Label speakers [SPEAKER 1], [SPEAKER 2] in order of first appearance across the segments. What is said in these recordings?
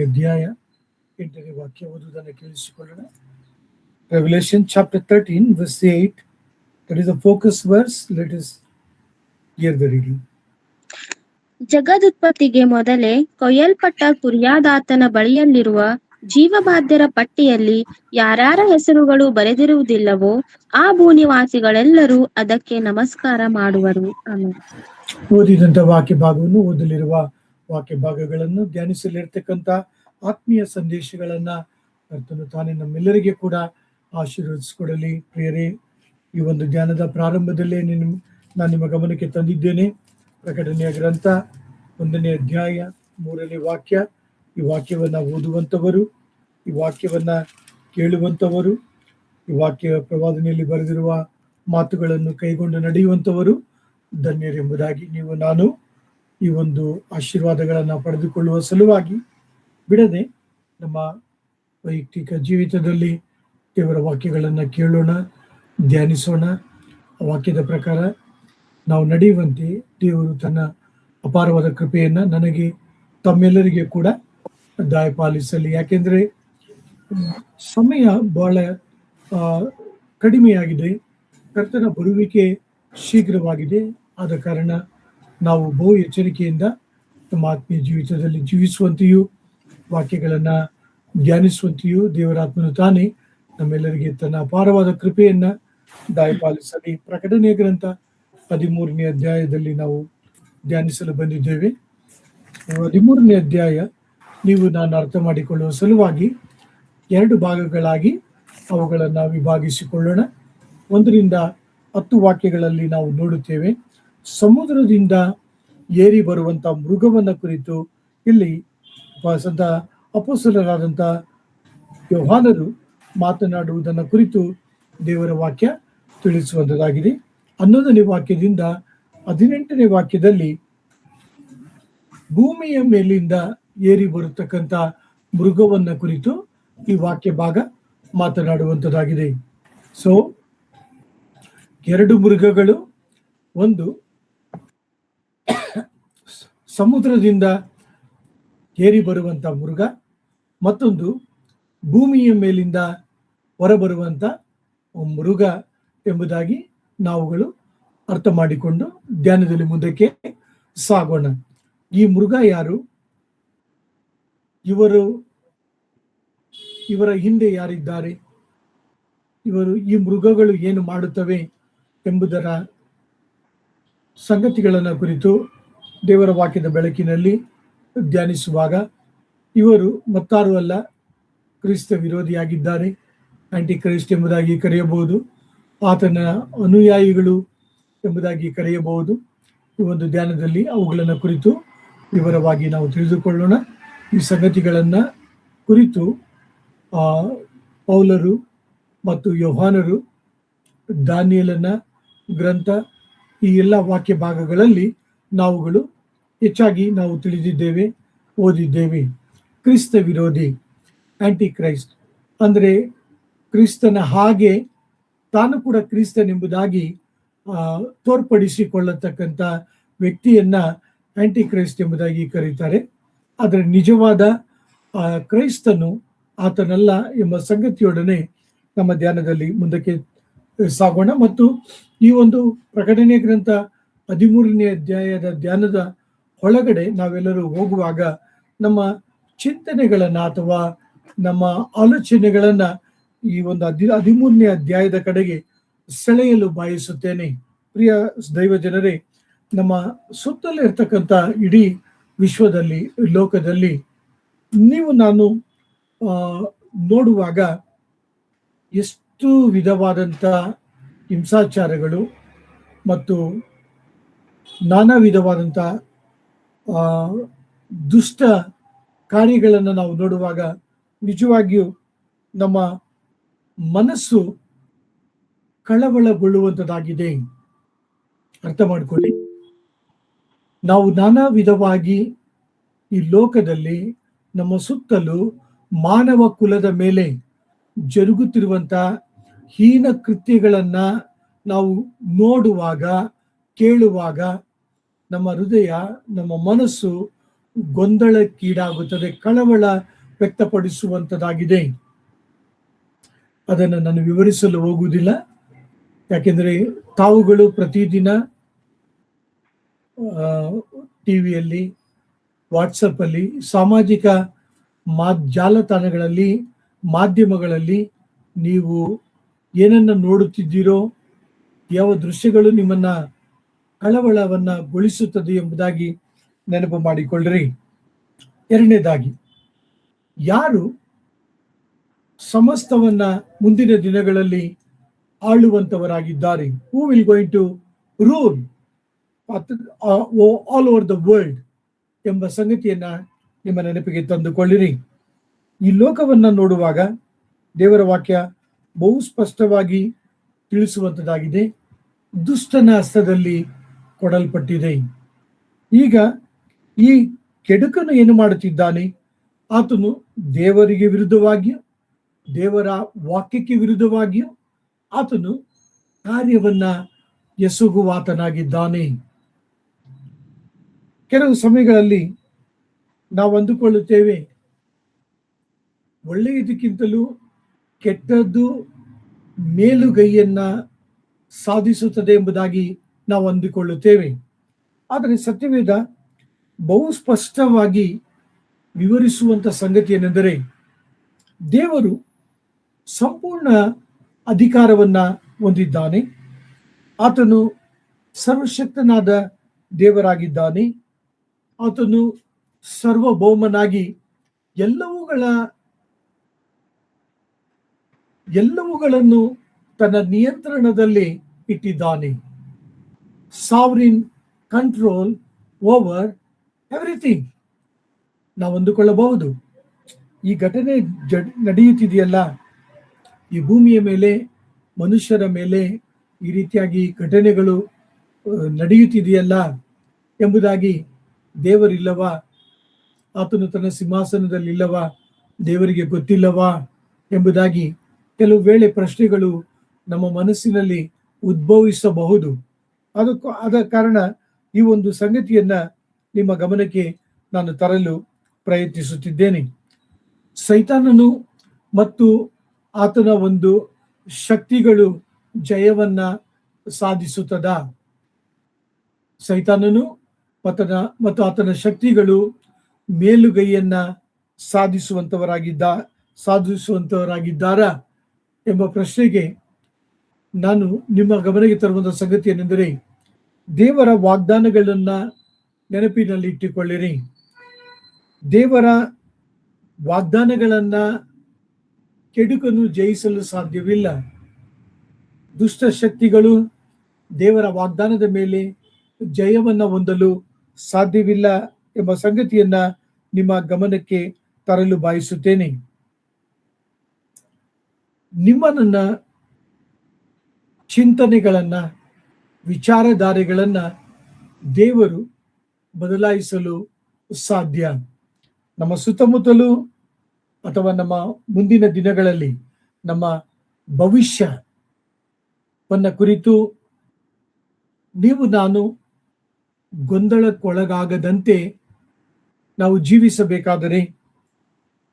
[SPEAKER 1] ಅಧ್ಯಾಯ 8ನೇ ವಾಕ್ಯ ಓದುವುದನ್ನು ಕೇಳಿಸಿಕೊಳ್ಳೋಣ. Revelation chapter 13 verse 8. That is the focus verse. Let us hear the reading.
[SPEAKER 2] ಜಗದುತ್ಪತ್ತಿಗೆ ಮೊದಲೇ ಕೊಯ್ಯಲ್ಪಟ್ಟ ಕುರಿಯಾದಾತನ ಬಳಿಯಲ್ಲಿರುವ ಜೀವಬಾಧ್ಯರ ಪಟ್ಟಿಯಲ್ಲಿ ಯಾರ್ಯಾರ ಹೆಸರುಗಳು ಬರೆದಿರುವುದಿಲ್ಲವೋ ಆ ಭೂನಿವಾಸಿಗಳೆಲ್ಲರೂ ಅದಕ್ಕೆ ನಮಸ್ಕಾರ ಮಾಡುವರು. ಆಮೆನ್.
[SPEAKER 1] ಓದಿದಂತ ವಾಕ್ಯ ಭಾಗವನ್ನು ಓದಲಿರುವ ವಾಕ್ಯ ಭಾಗಗಳನ್ನು ಧ್ಯಾನಿಸಲಿರ್ತಕ್ಕಂಥ ಆತ್ಮೀಯ ಸಂದೇಶಗಳನ್ನ ಕರ್ತನು ತಾನೇ ನಮ್ಮೆಲ್ಲರಿಗೆ ಕೂಡ ಆಶೀರ್ವದಿಸಿಕೊಡಲಿ. ಪ್ರಿಯರೇ, ಈ ಒಂದು ಧ್ಯಾನದ ಪ್ರಾರಂಭದಲ್ಲೇ ನಾನು ನಿಮ್ಮ ಗಮನಕ್ಕೆ ತಂದಿದ್ದೇನೆ. ಪ್ರಕಟಣೆಯ ಗ್ರಂಥ 1ನೇ ಅಧ್ಯಾಯ 3ನೇ ವಾಕ್ಯ. ಈ ವಾಕ್ಯವನ್ನ ಓದುವಂಥವರು, ಈ ವಾಕ್ಯವನ್ನ ಕೇಳುವಂಥವರು, ಈ ವಾಕ್ಯ ಪ್ರವಾದನೆಯಲ್ಲಿ ಬರೆದಿರುವ ಮಾತುಗಳನ್ನು ಕೈಗೊಂಡು ನಡೆಯುವಂಥವರು ಧನ್ಯರೆಂಬುದಾಗಿ ನೀವು ನಾನು ಈ ಒಂದು ಆಶೀರ್ವಾದಗಳನ್ನು ಪಡೆದುಕೊಳ್ಳುವ ಸಲುವಾಗಿ ಬಿಡದೆ ನಮ್ಮ ವೈಯಕ್ತಿಕ ಜೀವಿತದಲ್ಲಿ ದೇವರ ವಾಕ್ಯಗಳನ್ನು ಕೇಳೋಣ, ಧ್ಯಾನಿಸೋಣ. ಆ ವಾಕ್ಯದ ಪ್ರಕಾರ ನಾವು ನಡೆಯುವಂತೆ ದೇವರು ತನ್ನ ಅಪಾರವಾದ ಕೃಪೆಯನ್ನು ನನಗೆ ತಮ್ಮೆಲ್ಲರಿಗೆ ಕೂಡ ದಯಪಾಲಿಸಲಿ. ಯಾಕೆಂದರೆ ಸಮಯ ಬಹಳ ಕಡಿಮೆಯಾಗಿದೆ, ಕರ್ತನ ಬರುವಿಕೆ ಶೀಘ್ರವಾಗಿದೆ. ಆದ ಕಾರಣ ನಾವು ಬಹು ಎಚ್ಚರಿಕೆಯಿಂದ ನಮ್ಮ ಆತ್ಮೀಯ ಜೀವಿತದಲ್ಲಿ ಜೀವಿಸುವಂತೆಯೂ ವಾಕ್ಯಗಳನ್ನು ಧ್ಯಾನಿಸುವಂತೆಯೂ ದೇವರಾತ್ಮನು ತಾನೇ ನಮ್ಮೆಲ್ಲರಿಗೆ ತನ್ನ ಅಪಾರವಾದ ಕೃಪೆಯನ್ನು ದಯಪಾಲಿಸಲಿ. ಪ್ರಕಟಣೆಯ ಗ್ರಂಥ 13ನೇ ಅಧ್ಯಾಯದಲ್ಲಿ ನಾವು ಧ್ಯಾನಿಸಲು ಬಂದಿದ್ದೇವೆ. 13ನೇ ಅಧ್ಯಾಯ ನೀವು ನಾನು ಅರ್ಥ ಮಾಡಿಕೊಳ್ಳುವ ಸಲುವಾಗಿ 2 ಭಾಗಗಳಾಗಿ ಅವುಗಳನ್ನು ವಿಭಾಗಿಸಿಕೊಳ್ಳೋಣ. 1ರಿಂದ 10 ವಾಕ್ಯಗಳಲ್ಲಿ ನಾವು ನೋಡುತ್ತೇವೆ. ಸಮುದ್ರದಿಂದ ಏರಿ ಬರುವಂತ ಮೃಗವನ್ನ ಕುರಿತು ಇಲ್ಲಿ ಸಂತ ಅಪೊಸ್ತಲರಾದಂಥ ಯೋಹಾನರು ಮಾತನಾಡುವುದನ್ನು ಕುರಿತು ದೇವರ ವಾಕ್ಯ ತಿಳಿಸುವಂಥದ್ದಾಗಿದೆ. 11ನೇ ವಾಕ್ಯದಿಂದ 18ನೇ ವಾಕ್ಯದಲ್ಲಿ ಭೂಮಿಯ ಮೇಲಿಂದ ಏರಿ ಬರತಕ್ಕಂಥ ಮೃಗವನ್ನ ಕುರಿತು ಈ ವಾಕ್ಯ ಭಾಗ ಮಾತನಾಡುವಂಥದ್ದಾಗಿದೆ. ಸೊ 2 ಮೃಗಗಳು, ಒಂದು ಸಮುದ್ರದಿಂದ ಏರಿ ಬರುವಂತ ಮೃಗ, ಮತ್ತೊಂದು ಭೂಮಿಯ ಮೇಲಿಂದ ಹೊರಬರುವಂತ ಮೃಗ ಎಂಬುದಾಗಿ ನಾವುಗಳು ಅರ್ಥ ಮಾಡಿಕೊಂಡು ಧ್ಯಾನದಲ್ಲಿ ಮುಂದಕ್ಕೆ ಸಾಗೋಣ. ಈ ಮೃಗ ಯಾರು, ಇವರ ಹಿಂದೆ ಯಾರಿದ್ದಾರೆ, ಈ ಮೃಗಗಳು ಏನು ಮಾಡುತ್ತವೆ ಎಂಬುದರ ಸಂಗತಿಗಳನ್ನು ಕುರಿತು ದೇವರ ವಾಕ್ಯದ ಬೆಳಕಿನಲ್ಲಿ ಧ್ಯಾನಿಸುವಾಗ ಇವರು ಮತ್ತಾರು ಅಲ್ಲ, ಕ್ರಿಸ್ತ ವಿರೋಧಿಯಾಗಿದ್ದಾರೆ. ಆಂಟಿ ಕ್ರೈಸ್ಟ್ ಎಂಬುದಾಗಿ ಕರೆಯಬಹುದು, ಆತನ ಅನುಯಾಯಿಗಳು ಎಂಬುದಾಗಿ ಕರೆಯಬಹುದು. ಈ ಒಂದು ಧ್ಯಾನದಲ್ಲಿ ಅವುಗಳನ್ನು ಕುರಿತು ವಿವರವಾಗಿ ನಾವು ತಿಳಿದುಕೊಳ್ಳೋಣ. ಈ ಸಂಗತಿಗಳನ್ನು ಕುರಿತು ಪೌಲರು ಮತ್ತು ಯೋಹಾನರು ದಾನಿಯೇಲನ ಗ್ರಂಥ ಈ ಎಲ್ಲ ವಾಕ್ಯ ಭಾಗಗಳಲ್ಲಿ ನಾವುಗಳು ಹೆಚ್ಚಾಗಿ ನಾವು ತಿಳಿದಿದ್ದೇವೆ, ಓದಿದ್ದೇವೆ. ಕ್ರಿಸ್ತ ವಿರೋಧಿ, ಆಂಟಿ ಕ್ರೈಸ್ಟ್ ಅಂದರೆ ಕ್ರಿಸ್ತನ ಹಾಗೆ ತಾನು ಕೂಡ ಕ್ರಿಸ್ತನೆಂಬುದಾಗಿ ತೋರ್ಪಡಿಸಿಕೊಳ್ಳತಕ್ಕಂಥ ವ್ಯಕ್ತಿಯನ್ನ ಆಂಟಿ ಕ್ರೈಸ್ಟ್ ಎಂಬುದಾಗಿ ಕರೀತಾರೆ. ಆದರೆ ನಿಜವಾದ ಕ್ರೈಸ್ತನು ಆತನಲ್ಲ ಎಂಬ ಸಂಗತಿಯೊಡನೆ ನಮ್ಮ ಧ್ಯಾನದಲ್ಲಿ ಮುಂದಕ್ಕೆ ಸಾಗೋಣ. ಮತ್ತು ಈ ಒಂದು ಪ್ರಕಟಣೆ ಗ್ರಂಥ 13ನೇ ಅಧ್ಯಾಯದ ಧ್ಯಾನದ ಒಳಗಡೆ ನಾವೆಲ್ಲರೂ ಹೋಗುವಾಗ ನಮ್ಮ ಚಿಂತನೆಗಳನ್ನ ಅಥವಾ ನಮ್ಮ ಆಲೋಚನೆಗಳನ್ನ ಈ ಒಂದು 13ನೇ ಅಧ್ಯಾಯದ ಕಡೆಗೆ ಸೆಳೆಯಲು ಬಯಸುತ್ತೇನೆ. ಪ್ರಿಯ ದೈವ ಜನರೇ, ನಮ್ಮ ಸುತ್ತಲೇ ಇರ್ತಕ್ಕಂಥ ಇಡೀ ವಿಶ್ವದಲ್ಲಿ, ಲೋಕದಲ್ಲಿ ನೀವು ನಾನು ನೋಡುವಾಗ ಎಷ್ಟು ವಿಧವಾದಂಥ ಹಿಂಸಾಚಾರಗಳು ಮತ್ತು ನಾನಾ ವಿಧವಾದಂಥ ದುಷ್ಟ ಕಾರ್ಯಗಳನ್ನು ನಾವು ನೋಡುವಾಗ ನಿಜವಾಗಿಯೂ ನಮ್ಮ ಮನಸ್ಸು ಕಳವಳಗೊಳ್ಳುವಂಥದ್ದಾಗಿದೆ. ಅರ್ಥ ಮಾಡ್ಕೊಳ್ಳಿ, ನಾವು ನಾನಾ ವಿಧವಾಗಿ ಈ ಲೋಕದಲ್ಲಿ ನಮ್ಮ ಸುತ್ತಲೂ ಮಾನವ ಕುಲದ ಮೇಲೆ ಜರುಗುತ್ತಿರುವಂಥ ಹೀನ ಕೃತ್ಯಗಳನ್ನ ನಾವು ನೋಡುವಾಗ, ಕೇಳುವಾಗ ನಮ್ಮ ಹೃದಯ, ನಮ್ಮ ಮನಸ್ಸು ಗೊಂದಲಕ್ಕೀಡಾಗುತ್ತದೆ, ವ್ಯಕ್ತಪಡಿಸುವಂಥದ್ದಾಗಿದೆ. ಅದನ್ನು ನಾನು ವಿವರಿಸಲು ಹೋಗುವುದಿಲ್ಲ, ಯಾಕೆಂದರೆ ತಾವುಗಳು ಪ್ರತಿದಿನ ಟಿವಿಯಲ್ಲಿ, ವಾಟ್ಸಪ್ಪಲ್ಲಿ, ಸಾಮಾಜಿಕ ಜಾಲತಾಣಗಳಲ್ಲಿ, ಮಾಧ್ಯಮಗಳಲ್ಲಿ ನೀವು ಏನನ್ನು ನೋಡುತ್ತಿದ್ದೀರೋ, ಯಾವ ದೃಶ್ಯಗಳು ನಿಮ್ಮನ್ನ ಕಳವಳವನ್ನಗೊಳಿಸುತ್ತದೆ ಎಂಬುದಾಗಿ ನೆನಪು ಮಾಡಿಕೊಳ್ಳ್ರಿ. ಎರಡನೇದಾಗಿ, ಯಾರು ಸಮಸ್ತವನ್ನ ಮುಂದಿನ ದಿನಗಳಲ್ಲಿ ಆಳುವಂತವರಾಗಿದ್ದಾರೆ, who will going to rule all over the world ಎಂಬ ಸಂಗತಿಯನ್ನ ನಿಮ್ಮ ನೆನಪಿಗೆ ತಂದುಕೊಳ್ಳಿರಿ. ಈ ಲೋಕವನ್ನ ನೋಡುವಾಗ ದೇವರ ವಾಕ್ಯ ಬಹು ಸ್ಪಷ್ಟವಾಗಿ ತಿಳಿಸುವಂತದ್ದಾಗಿದೆ. ದುಷ್ಟನ ಹಸ್ತದಲ್ಲಿ ಕೊಡಲ್ಪಟ್ಟಿದೆ. ಈಗ ಈ ಕೆಡುಕನು ಏನು ಮಾಡುತ್ತಿದ್ದಾನೆ? ಆತನು ದೇವರಿಗೆ ವಿರುದ್ಧವಾಗಿಯೂ ದೇವರ ವಾಕ್ಯಕ್ಕೆ ವಿರುದ್ಧವಾಗಿಯೂ ಆತನು ಕಾರ್ಯವನ್ನ ಎಸಗುವಾತನಾಗಿದ್ದಾನೆ. ಕೆಲವು ಸಮಯಗಳಲ್ಲಿ ನಾವು ಅಂದುಕೊಳ್ಳುತ್ತೇವೆ, ಒಳ್ಳೆಯದಕ್ಕಿಂತಲೂ ಕೆಟ್ಟದ್ದು ಮೇಲುಗೈಯನ್ನ ಸಾಧಿಸುತ್ತದೆ ಎಂಬುದಾಗಿ ನಾವು ಅಂದುಕೊಳ್ಳುತ್ತೇವೆ. ಆದರೆ ಸತ್ಯವೇದ ಬಹು ಸ್ಪಷ್ಟವಾಗಿ ವಿವರಿಸುವಂತ ಸಂಗತಿ ಏನೆಂದರೆ, ದೇವರು ಸಂಪೂರ್ಣ ಅಧಿಕಾರವನ್ನ ಹೊಂದಿದ್ದಾನೆ. ಆತನು ಸರ್ವಶಕ್ತನಾದ ದೇವರಾಗಿದ್ದಾನೆ. ಆತನು ಸರ್ವಭೌಮನಾಗಿ ಎಲ್ಲವುಗಳನ್ನು ತನ್ನ ನಿಯಂತ್ರಣದಲ್ಲಿ ಇಟ್ಟಿದ್ದಾನೆ. Sovereign control over everything. ನಾವು ಅಂದುಕೊಳ್ಳಬಹುದು, ಈ ಘಟನೆ ನಡೆಯುತ್ತಿದೆಯಲ್ಲ, ಈ ಭೂಮಿಯ ಮೇಲೆ, ಮನುಷ್ಯರ ಮೇಲೆ ಈ ರೀತಿಯಾಗಿ ಘಟನೆಗಳು ನಡೆಯುತ್ತಿದೆಯಲ್ಲ ಎಂಬುದಾಗಿ ದೇವರಿಲ್ಲವಾ? ಆತನು ತನ್ನ ಸಿಂಹಾಸನದಲ್ಲಿಲ್ಲವಾ? ದೇವರಿಗೆ ಗೊತ್ತಿಲ್ಲವಾ ಎಂಬುದಾಗಿ ಕೆಲವು ವೇಳೆ ಪ್ರಶ್ನೆಗಳು ನಮ್ಮ ಮನಸ್ಸಿನಲ್ಲಿ ಉದ್ಭವಿಸಬಹುದು. ಆದ ಕಾರಣ ಈ ಒಂದು ಸಂಗತಿಯನ್ನ ನಿಮ್ಮ ಗಮನಕ್ಕೆ ನಾನು ತರಲು ಪ್ರಯತ್ನಿಸುತ್ತಿದ್ದೇನೆ. ಸೈತಾನನು ಮತ್ತು ಆತನ ಒಂದು ಶಕ್ತಿಗಳು ಜಯವನ್ನ ಸಾಧಿಸುತ್ತದ? ಸೈತಾನನು ಮತ್ತು ಆತನ ಶಕ್ತಿಗಳು ಮೇಲುಗೈಯನ್ನ ಸಾಧಿಸುವಂತವರಾಗಿದ್ದಾರಾ ಎಂಬ ಪ್ರಶ್ನೆಗೆ ನಾನು ನಿಮ್ಮ ಗಮನಕ್ಕೆ ತರುವಂತಹ ಸಂಗತಿ ಏನೆಂದರೆ, ದೇವರ ವಾಗ್ದಾನಗಳನ್ನ ನೆನಪಿನಲ್ಲಿ ಇಟ್ಟುಕೊಳ್ಳಿರಿ. ದೇವರ ವಾಗ್ದಾನಗಳನ್ನ ಕೆಡುಕನು ಜಯಿಸಲು ಸಾಧ್ಯವಿಲ್ಲ. ದುಷ್ಟ ಶಕ್ತಿಗಳು ದೇವರ ವಾಗ್ದಾನದ ಮೇಲೆ ಜಯವನ್ನ ಹೊಂದಲು ಸಾಧ್ಯವಿಲ್ಲ ಎಂಬ ಸಂಗತಿಯನ್ನ ನಿಮ್ಮ ಗಮನಕ್ಕೆ ತರಲು ಬಯಸುತ್ತೇನೆ. ನಿಮ್ಮ ನನ್ನ ಚಿಂತನೆಗಳನ್ನ, ವಿಚಾರಧಾರೆಗಳನ್ನ ದೇವರು ಬದಲಾಯಿಸಲು ಸಾಧ್ಯ. ನಮ್ಮ ಸುತ್ತಮುತ್ತಲು ಅಥವಾ ನಮ್ಮ ಮುಂದಿನ ದಿನಗಳಲ್ಲಿ ನಮ್ಮ ಭವಿಷ್ಯವನ್ನ ಕುರಿತು ನೀವು ನಾನು ಗೊಂದಲಕ್ಕೊಳಗಾಗದಂತೆ ನಾವು ಜೀವಿಸಬೇಕಾದರೆ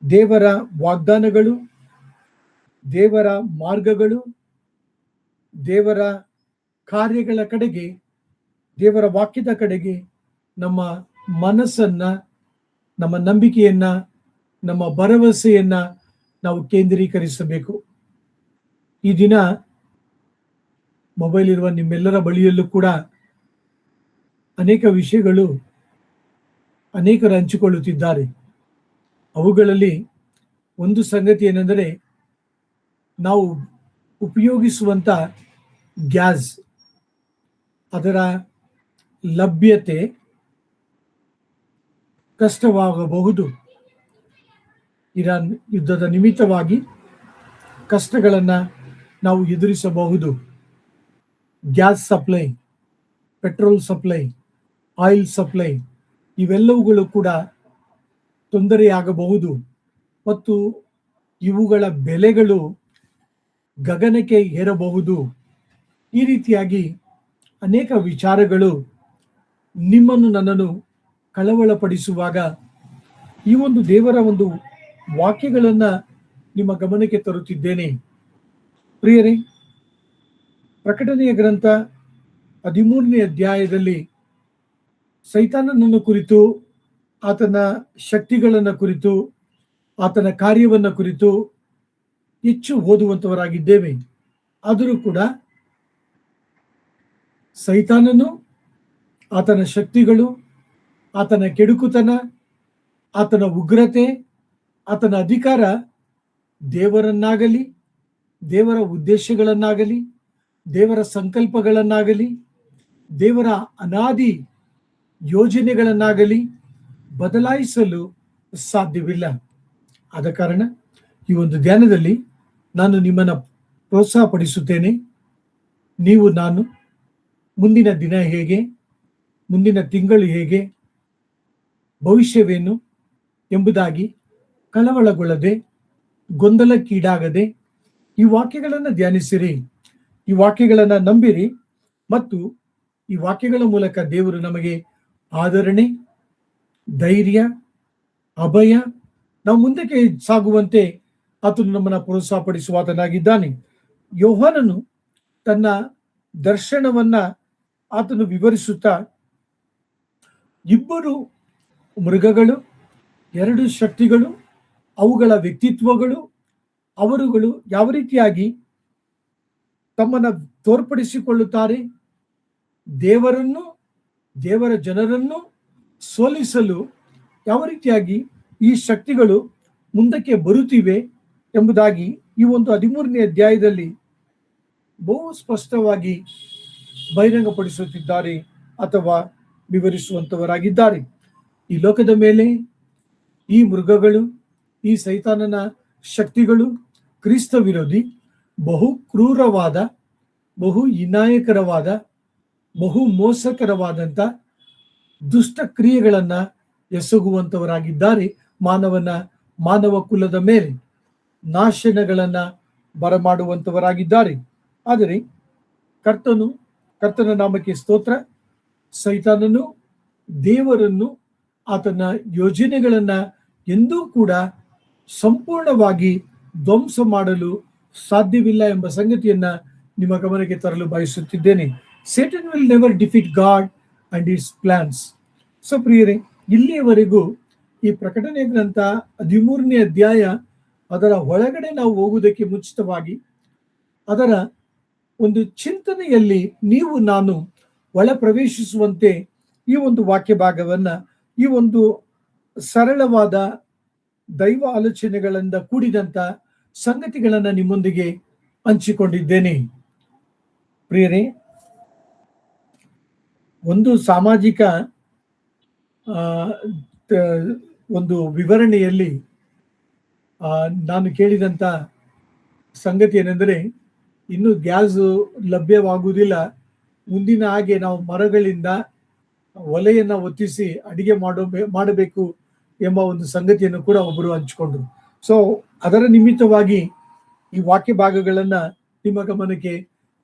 [SPEAKER 1] ದೇವರ ವಾಗ್ದಾನಗಳು, ದೇವರ ಮಾರ್ಗಗಳು, ದೇವರ ಕಾರ್ಯಗಳ ಕಡೆಗೆ, ದೇವರ ವಾಕ್ಯದ ಕಡೆಗೆ ನಮ್ಮ ಮನಸ್ಸನ್ನ, ನಮ್ಮ ನಂಬಿಕೆಯನ್ನ, ನಮ್ಮ ಭರವಸೆಯನ್ನ ನಾವು ಕೇಂದ್ರೀಕರಿಸಬೇಕು. ಈ ದಿನ ಮೊಬೈಲ್ ಇರುವ ನಿಮ್ಮೆಲ್ಲರ ಬಳಿಯಲ್ಲೂ ಕೂಡ ಅನೇಕ ವಿಷಯಗಳು ಅನೇಕರು ಹಂಚಿಕೊಳ್ಳುತ್ತಿದ್ದಾರೆ. ಅವುಗಳಲ್ಲಿ ಒಂದು ಸಂಗತಿ ಏನೆಂದರೆ, ನಾವು ಉಪಯೋಗಿಸುವಂತ ಗ್ಯಾಸ್, ಅದರ ಲಭ್ಯತೆ ಕಷ್ಟವಾಗಬಹುದು. ಇರಾನ್ ಯುದ್ಧದ ನಿಮಿತ್ತವಾಗಿ ಕಷ್ಟಗಳನ್ನು ನಾವು ಎದುರಿಸಬಹುದು. Gas supply, petrol supply, oil supply ಇವೆಲ್ಲವುಗಳು ಕೂಡ ತೊಂದರೆಯಾಗಬಹುದು ಮತ್ತು ಇವುಗಳ ಬೆಲೆಗಳು ಗಗನಕ್ಕೆ ಏರಬಹುದು. ಈ ರೀತಿಯಾಗಿ ಅನೇಕ ವಿಚಾರಗಳು ನಿಮ್ಮನ್ನು ನನ್ನನ್ನು ಕಳವಳಪಡಿಸುವಾಗ ಈ ಒಂದು ದೇವರ ಒಂದು ವಾಕ್ಯಗಳನ್ನ ನಿಮ್ಮ ಗಮನಕ್ಕೆ ತರುತ್ತಿದ್ದೇನೆ. ಪ್ರಿಯರೇ, ಪ್ರಕಟಣೆಯ ಗ್ರಂಥ 13ನೇ ಅಧ್ಯಾಯದಲ್ಲಿ ಸೈತಾನನನ್ನು ಕುರಿತು, ಆತನ ಶಕ್ತಿಗಳನ್ನ ಕುರಿತು, ಆತನ ಕಾರ್ಯವನ್ನ ಕುರಿತು ಹೆಚ್ಚು ಓದುವಂತವರಾಗಿದ್ದೇವೆ. ಆದರೂ ಕೂಡ ಸೈತಾನನು, ಆತನ ಶಕ್ತಿಗಳು, ಆತನ ಕೆಡುಕುತನ, ಆತನ ಉಗ್ರತೆ, ಆತನ ಅಧಿಕಾರ ದೇವರನ್ನಾಗಲಿ, ದೇವರ ಉದ್ದೇಶಗಳನ್ನಾಗಲಿ, ದೇವರ ಸಂಕಲ್ಪಗಳನ್ನಾಗಲಿ, ದೇವರ ಅನಾದಿ ಯೋಜನೆಗಳನ್ನಾಗಲಿ ಬದಲಾಯಿಸಲು ಸಾಧ್ಯವಿಲ್ಲ. ಆದ ಕಾರಣ ಈ ಒಂದು ಧ್ಯಾನದಲ್ಲಿ ನಾನು ನಿಮ್ಮನ್ನು ಪ್ರೋತ್ಸಾಹಪಡಿಸುತ್ತೇನೆ. ನೀವು ನಾನು ಮುಂದಿನ ದಿನ ಹೇಗೆ, ಮುಂದಿನ ತಿಂಗಳು ಹೇಗೆ, ಭವಿಷ್ಯವೇನು ಎಂಬುದಾಗಿ ಕಳವಳಗೊಳ್ಳದೆ, ಗೊಂದಲಕ್ಕೀಡಾಗದೆ ಈ ವಾಕ್ಯಗಳನ್ನು ಧ್ಯಾನಿಸಿರಿ, ಈ ವಾಕ್ಯಗಳನ್ನು ನಂಬಿರಿ ಮತ್ತು ಈ ವಾಕ್ಯಗಳ ಮೂಲಕ ದೇವರು ನಮಗೆ ಆದರಣೆ, ಧೈರ್ಯ, ಅಭಯ, ನಾವು ಮುಂದಕ್ಕೆ ಸಾಗುವಂತೆ ಆತನು ನಮ್ಮನ್ನು ಪ್ರೋತ್ಸಾಹಪಡಿಸುವಾತನಾಗಿದ್ದಾನೆ. ಯೋಹಾನನು ತನ್ನ ದರ್ಶನವನ್ನ ಆತನು ವಿವರಿಸುತ್ತಾ, ಇಬ್ಬರು ಮೃಗಗಳು, ಎರಡು ಶಕ್ತಿಗಳು, ಅವುಗಳ ವ್ಯಕ್ತಿತ್ವಗಳು, ಅವರುಗಳು ಯಾವ ರೀತಿಯಾಗಿ ತಮ್ಮನ್ನು ತೋರ್ಪಡಿಸಿಕೊಳ್ಳುತ್ತಾರೆ, ದೇವರನ್ನು, ದೇವರ ಜನರನ್ನು ಸೋಲಿಸಲು ಯಾವ ರೀತಿಯಾಗಿ ಈ ಶಕ್ತಿಗಳು ಮುಂದಕ್ಕೆ ಬರುತ್ತಿವೆ ಎಂಬುದಾಗಿ ಈ ಒಂದು 13ನೇ ಅಧ್ಯಾಯದಲ್ಲಿ ಬಹು ಸ್ಪಷ್ಟವಾಗಿ ಬಹಿರಂಗಪಡಿಸುತ್ತಿದ್ದಾರೆ ಅಥವಾ ವಿವರಿಸುವಂತವರಾಗಿದ್ದಾರೆ. ಈ ಲೋಕದ ಮೇಲೆ ಈ ಮೃಗಗಳು, ಈ ಸೈತಾನನ ಶಕ್ತಿಗಳು ಕ್ರಿಸ್ತ ವಿರೋಧಿ, ಬಹು ಕ್ರೂರವಾದ, ಬಹು ಹಿನಾಯಕರವಾದ, ಬಹು ಮೋಸಕರವಾದಂಥ ದುಷ್ಟ ಕ್ರಿಯೆಗಳನ್ನ ಎಸಗುವಂತವರಾಗಿದ್ದಾರೆ. ಮಾನವ ಕುಲದ ಮೇಲೆ ನಾಶನಗಳನ್ನ ಬರಮಾಡುವಂತವರಾಗಿದ್ದಾರೆ. ಆದರೆ ಕರ್ತನ ನಾಮಕ್ಕೆ ಸ್ತೋತ್ರ, ಸೈತಾನನು ದೇವರನ್ನು, ಆತನ ಯೋಜನೆಗಳನ್ನ ಎಂದೂ ಕೂಡ ಸಂಪೂರ್ಣವಾಗಿ ಧ್ವಂಸ ಮಾಡಲು ಸಾಧ್ಯವಿಲ್ಲ ಎಂಬ ಸಂಗತಿಯನ್ನ ನಿಮ್ಮ ಗಮನಕ್ಕೆ ತರಲು ಬಯಸುತ್ತಿದ್ದೇನೆ. Satan will never defeat God and his plans. So ಪ್ರಿಯರೇ, ಇಲ್ಲಿಯವರೆಗೂ ಈ ಪ್ರಕಟಣೆ ಗ್ರಂಥ 13ನೇ ಅಧ್ಯಾಯ ಅದರ ಒಳಗಡೆ ನಾವು ಹೋಗುವುದಕ್ಕೆ ಮುಂಚಿತವಾಗಿ ಅದರ ಒಂದು ಚಿಂತನೆಯಲ್ಲಿ ನೀವು ನಾನು ಒಳ ಪ್ರವೇಶಿಸುವಂತೆ ಈ ಒಂದು ವಾಕ್ಯ ಭಾಗವನ್ನ, ಈ ಒಂದು ಸರಳವಾದ ದೈವ ಆಲೋಚನೆಗಳಿಂದ ಕೂಡಿದಂತ ಸಂಗತಿಗಳನ್ನ ನಿಮ್ಮೊಂದಿಗೆ ಹಂಚಿಕೊಂಡಿದ್ದೇನೆ. ಪ್ರಿಯರೇ, ಒಂದು ಸಾಮಾಜಿಕ ಒಂದು ವಿವರಣೆಯಲ್ಲಿ ನಾನು ಕೇಳಿದಂತ ಸಂಗತಿ ಏನೆಂದರೆ, ಇನ್ನು ಗ್ಯಾಸ್ ಲಭ್ಯವಾಗುವುದಿಲ್ಲ, ಮುಂದಿನ ಹಾಗೆ ನಾವು ಮರಗಳಿಂದ ಒಲೆಯನ್ನ ಹೊತ್ತಿಸಿ ಅಡಿಗೆ ಮಾಡಬೇಕು ಎಂಬ ಒಂದು ಸಂಗತಿಯನ್ನು ಕೂಡ ಒಬ್ಬರು ಹಂಚಿಕೊಂಡ್ರು. ಸೊ ಅದರ ನಿಮಿತ್ತವಾಗಿ ಈ ವಾಕ್ಯ ಭಾಗಗಳನ್ನ ನಿಮ್ಮ ಗಮನಕ್ಕೆ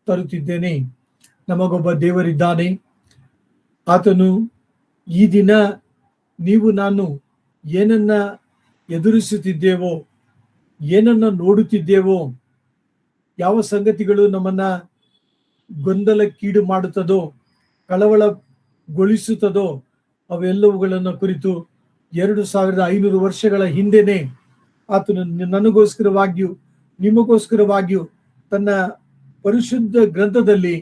[SPEAKER 1] ತರುತ್ತಿದ್ದೇನೆ. ನಮಗೊಬ್ಬ ದೇವರಿದ್ದಾನೆ. ಆತನು ಈ ದಿನ ನೀವು ನಾನು ಏನನ್ನ ಎದುರಿಸುತ್ತಿದ್ದೇವೋ, ಏನನ್ನ ನೋಡುತ್ತಿದ್ದೇವೋ, ಯಾವ ಸಂಗತಿಗಳು ನಮ್ಮನ್ನ ಗೊಂದಲಕ್ಕೀಡು ಮಾಡುತ್ತದೋ, ಕಳವಳಗೊಳಿಸುತ್ತದೋ, ಅವೆಲ್ಲವುಗಳನ್ನು ಕುರಿತು 2500 ವರ್ಷಗಳ ಹಿಂದೆನೆ ಆತನು ನನಗೋಸ್ಕರವಾಗಿಯೂ ನಿಮಗೋಸ್ಕರವಾಗಿಯೂ ತನ್ನ ಪರಿಶುದ್ಧ ಗ್ರಂಥದಲ್ಲಿ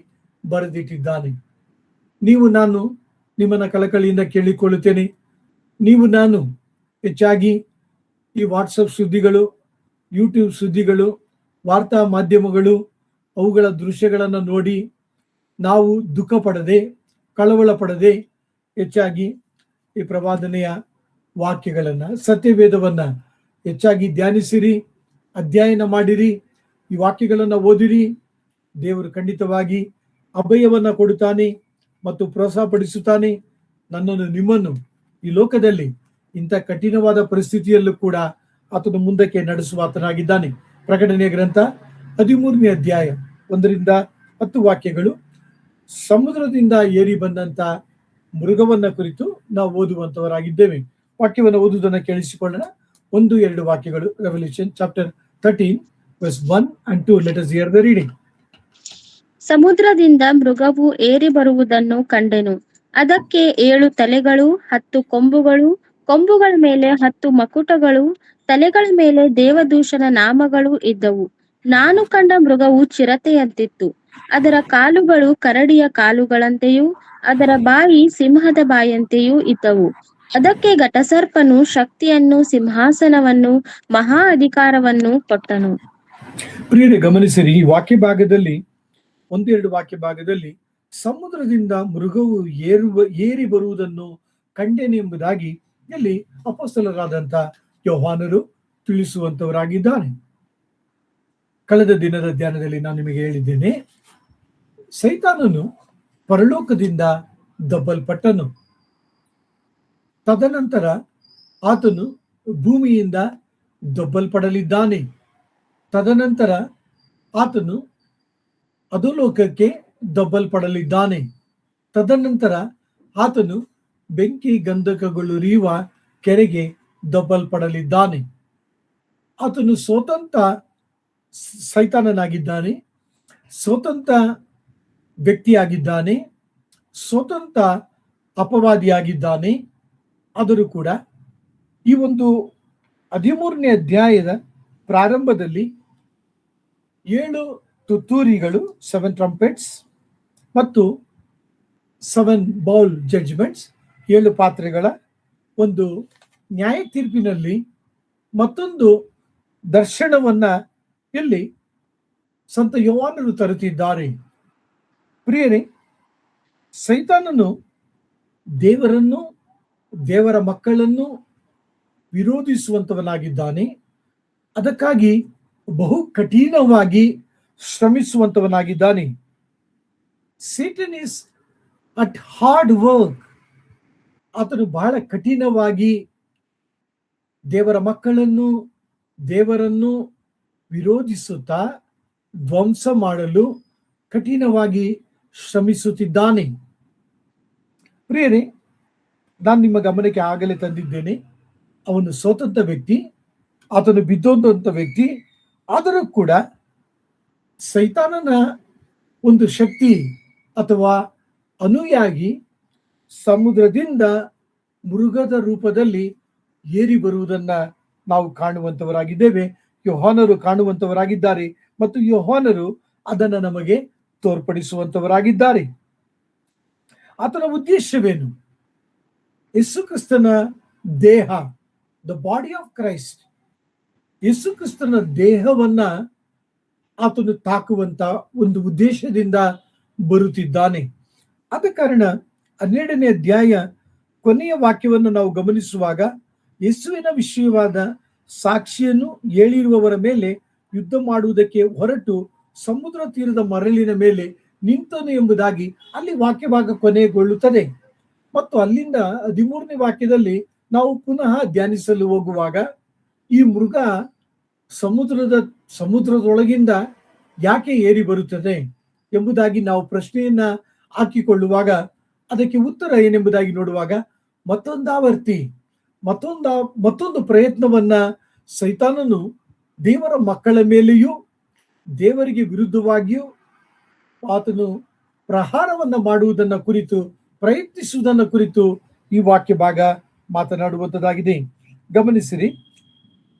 [SPEAKER 1] ಬರೆದಿಟ್ಟಿದ್ದಾನೆ. ನೀವು ನಾನು ನಿಮ್ಮನ್ನ ಕಳಕಳಿಯಿಂದ ಕೇಳಿಕೊಳ್ಳುತ್ತೇನೆ. ನೀವು ನಾನು ಹೆಚ್ಚಾಗಿ ಈ ವಾಟ್ಸಪ್ ಸುದ್ದಿಗಳು, ಯೂಟ್ಯೂಬ್ ಸುದ್ದಿಗಳು, ವಾರ್ತಾ ಮಾಧ್ಯಮಗಳು, ಅವುಗಳ ದೃಶ್ಯಗಳನ್ನು ನೋಡಿ ನಾವು ದುಃಖ ಪಡದೆ, ಕಳವಳ ಪಡದೆ ಹೆಚ್ಚಾಗಿ ಈ ಪ್ರವಾದನೆಯ ವಾಕ್ಯಗಳನ್ನ, ಸತ್ಯವೇದವನ್ನ ಹೆಚ್ಚಾಗಿ ಧ್ಯಾನಿಸಿರಿ, ಅಧ್ಯಯನ ಮಾಡಿರಿ, ಈ ವಾಕ್ಯಗಳನ್ನ ಓದಿರಿ. ದೇವರು ಖಂಡಿತವಾಗಿ ಅಭಯವನ್ನ ಕೊಡುತ್ತಾನೆ ಮತ್ತು ಪ್ರೋತ್ಸಾಹಪಡಿಸುತ್ತಾನೆ. ನನ್ನನ್ನು ನಿಮ್ಮನ್ನು ಈ ಲೋಕದಲ್ಲಿ ಇಂಥ ಕಠಿಣವಾದ ಪರಿಸ್ಥಿತಿಯಲ್ಲೂ ಕೂಡ ಆತನು ಮುಂದಕ್ಕೆ ನಡೆಸುವ ಆತನಾಗಿದ್ದಾನೆ. ಪ್ರಕಟಣೆಯ ಗ್ರಂಥ 13ನೇ ಅಧ್ಯಾಯ 1ರಿಂದ 10 ವಾಕ್ಯಗಳು ಸಮುದ್ರದಿಂದ ಏರಿ ಬಂದಂತ ಮೃಗವನ್ನ ಕುರಿತು ನಾವು ಓದುವಂತವರಾಗಿದ್ದೇವೆ. ವಾಕ್ಯವನ್ನು ಓದುವುದನ್ನು ಕೇಳಿಸಿಕೊಳ್ಳೋಣ. ಎರಡು ವಾಕ್ಯಗಳು. Revolution chapter 13 verse 1 and 2. Let us hear the reading.
[SPEAKER 2] ಸಮುದ್ರದಿಂದ ಮೃಗವು ಏರಿ ಬರುವುದನ್ನು ಕಂಡೆನು. ಅದಕ್ಕೆ 7 ತಲೆಗಳು, 10 ಕೊಂಬುಗಳು, ಕೊಂಬುಗಳ ಮೇಲೆ 10 ಮಕುಟಗಳು, ತಲೆಗಳ ಮೇಲೆ ದೇವದೂಷಣ ನಾಮಗಳು ಇದ್ದವು. ನಾನು ಕಂಡ ಮೃಗವು ಚಿರತೆಯಂತಿತ್ತು. ಅದರ ಕಾಲುಗಳು ಕರಡಿಯ ಕಾಲುಗಳಂತೆಯೂ ಅದರ ಬಾಯಿ ಸಿಂಹದ ಬಾಯಂತೆಯೂ ಇದ್ದವು. ಅದಕ್ಕೆ ಘಟಸರ್ಪನು ಶಕ್ತಿಯನ್ನು, ಸಿಂಹಾಸನವನ್ನು, ಮಹಾ ಅಧಿಕಾರವನ್ನು ಕೊಟ್ಟನು.
[SPEAKER 1] ಪ್ರಿಯರೇ, ಗಮನಿಸಿರಿ, ಈ ವಾಕ್ಯ ಭಾಗದಲ್ಲಿ 1-2 ವಾಕ್ಯ ಭಾಗದಲ್ಲಿ ಸಮುದ್ರದಿಂದ ಮೃಗವು ಏರಿ ಬರುವುದನ್ನು ಕಂಡೆನೆಂಬುದಾಗಿ ಇಲ್ಲಿ ಅಪೊಸ್ತಲರಾದಂತ ಯೋಹಾನರು ತಿಳಿಸುವಂತವರಾಗಿದ್ದಾರೆ. ಕಳೆದ ದಿನದ ಧ್ಯಾನದಲ್ಲಿ ನಾನು ನಿಮಗೆ ಹೇಳಿದ್ದೇನೆ, ಸೈತಾನನು ಪರಲೋಕದಿಂದ ದಬ್ಬಲ್ಪಟ್ಟನು. ತದನಂತರ ಆತನು ಭೂಮಿಯಿಂದ ದಬ್ಬಲ್ಪಡಲಿದ್ದಾನೆ. ತದನಂತರ ಆತನು ಅಧೋಲೋಕಕ್ಕೆ ದಬ್ಬಲ್ಪಡಲಿದ್ದಾನೆ. ತದನಂತರ ಆತನು ಬೆಂಕಿ ಗಂಧಕಗಳುರಿಯುವ ಕೆರೆಗೆ ದಬ್ಬಲ್ಪಡಲಿದ್ದಾನೆ. ಆತನು ಸ್ವತಂತ್ರ ಸೈತಾನನಾಗಿದ್ದಾನೆ, ಸ್ವತಂತ್ರ ವ್ಯಕ್ತಿಯಾಗಿದ್ದಾನೆ, ಸ್ವತಂತ್ರ ಅಪವಾದಿಯಾಗಿದ್ದಾನೆ. ಆದರೂ ಕೂಡ ಈ ಒಂದು 13ನೇ ಅಧ್ಯಾಯದ ಪ್ರಾರಂಭದಲ್ಲಿ 7 ತುತ್ತೂರಿಗಳು, 7 ಟ್ರಂಪೆಟ್ಸ್ ಮತ್ತು 7 ಬೌಲ್ ಜಡ್ಜ್ಮೆಂಟ್ಸ್, 7 ಪಾತ್ರೆಗಳ ಒಂದು ನ್ಯಾಯ ತೀರ್ಪಿನಲ್ಲಿ ಮತ್ತೊಂದು ದರ್ಶನವನ್ನ ಇಲ್ಲಿ ಸಂತ ಯೋಹಾನರು ತರುತ್ತಿದ್ದಾರೆ. ಪ್ರಿಯರೇ, ಸೈತಾನನು ದೇವರನ್ನು, ದೇವರ ಮಕ್ಕಳನ್ನು ವಿರೋಧಿಸುವಂತವನಾಗಿದ್ದಾನೆ. ಅದಕ್ಕಾಗಿ ಬಹು ಕಠಿಣವಾಗಿ ಶ್ರಮಿಸುವಂತವನಾಗಿದ್ದಾನೆ. Satan is at hard work. ಆತನು ಬಹಳ ಕಠಿಣವಾಗಿ ದೇವರ ಮಕ್ಕಳನ್ನು, ದೇವರನ್ನು ವಿರೋಧಿಸುತ್ತಾ ಧ್ವಂಸ ಮಾಡಲು ಕಠಿಣವಾಗಿ ಶ್ರಮಿಸುತ್ತಿದ್ದಾನೆ. ಪ್ರಿಯರೇ, ನಾನು ನಿಮ್ಮ ಗಮನಕ್ಕೆ ಆಗಲೇ ತಂದಿದ್ದೇನೆ, ಅವನು ಸ್ವತಂತ್ರ ವ್ಯಕ್ತಿ, ಆತನು ಬಿದ್ದೋದಂತ ವ್ಯಕ್ತಿ. ಆದರೂ ಕೂಡ ಸೈತಾನನ ಒಂದು ಶಕ್ತಿ ಅಥವಾ ಅನುಯಾಯಿ ಸಮುದ್ರದಿಂದ ಮೃಗದ ರೂಪದಲ್ಲಿ ಏರಿ ಬರುವುದನ್ನ ನಾವು ಕಾಣುವಂತವರಾಗಿದ್ದೇವೆ. ಯೋಹಾನರು ಕಾಣುವಂತವರಾಗಿದ್ದಾರೆ ಮತ್ತು ಯೋಹಾನರು ಅದನ್ನ ನಮಗೆ ತೋರ್ಪಡಿಸುವಂತವರಾಗಿದ್ದಾರೆ. ಆತನ ಉದ್ದೇಶವೇನು? ಯೇಸು ಕ್ರಿಸ್ತನ ದೇಹ, ದ ಬಾಡಿ ಆಫ್ ಕ್ರೈಸ್ಟ್, ಯೇಸು ಕ್ರಿಸ್ತನ ದೇಹವನ್ನ ಆತನು ತಾಕುವಂತ ಒಂದು ಉದ್ದೇಶದಿಂದ ಬರುತ್ತಿದ್ದಾನೆ. ಆದ ಕಾರಣ 12ನೇ ಅಧ್ಯಾಯ ಕೊನೆಯ ವಾಕ್ಯವನ್ನು ನಾವು ಗಮನಿಸುವಾಗ, ಯೇಸುವಿನ ವಿಷಯವಾದ ಸಾಕ್ಷಿಯನ್ನು ಹೇಳಿರುವವರ ಮೇಲೆ ಯುದ್ಧ ಮಾಡುವುದಕ್ಕೆ ಹೊರಟು ಸಮುದ್ರ ತೀರದ ಮರಳಿನ ಮೇಲೆ ನಿಂತನು ಎಂಬುದಾಗಿ ಅಲ್ಲಿ ವಾಕ್ಯ ಭಾಗ ಕೊನೆಗೊಳ್ಳುತ್ತದೆ. ಮತ್ತು ಅಲ್ಲಿಂದ 13ನೇ ವಾಕ್ಯದಲ್ಲಿ ನಾವು ಪುನಃ ಧ್ಯಾನಿಸಲು ಹೋಗುವಾಗ, ಈ ಮೃಗ ಸಮುದ್ರದೊಳಗಿಂದ ಯಾಕೆ ಏರಿ ಬರುತ್ತದೆ ಎಂಬುದಾಗಿ ನಾವು ಪ್ರಶ್ನೆಯನ್ನ ಹಾಕಿಕೊಳ್ಳುವಾಗ ಅದಕ್ಕೆ ಉತ್ತರ ಏನೆಂಬುದಾಗಿ ನೋಡುವಾಗ, ಮತ್ತೊಂದು ಪ್ರಯತ್ನವನ್ನ ಸೈತಾನನು ದೇವರ ಮಕ್ಕಳ ಮೇಲೆಯೂ ದೇವರಿಗೆ ವಿರುದ್ಧವಾಗಿಯೂ ಆತನು ಪ್ರಹಾರವನ್ನ ಮಾಡುವುದನ್ನ ಕುರಿತು, ಪ್ರಯತ್ನಿಸುವುದನ್ನ ಕುರಿತು ಈ ವಾಕ್ಯ ಭಾಗ ಮಾತನಾಡುವಂಥದ್ದಾಗಿದೆ. ಗಮನಿಸಿರಿ,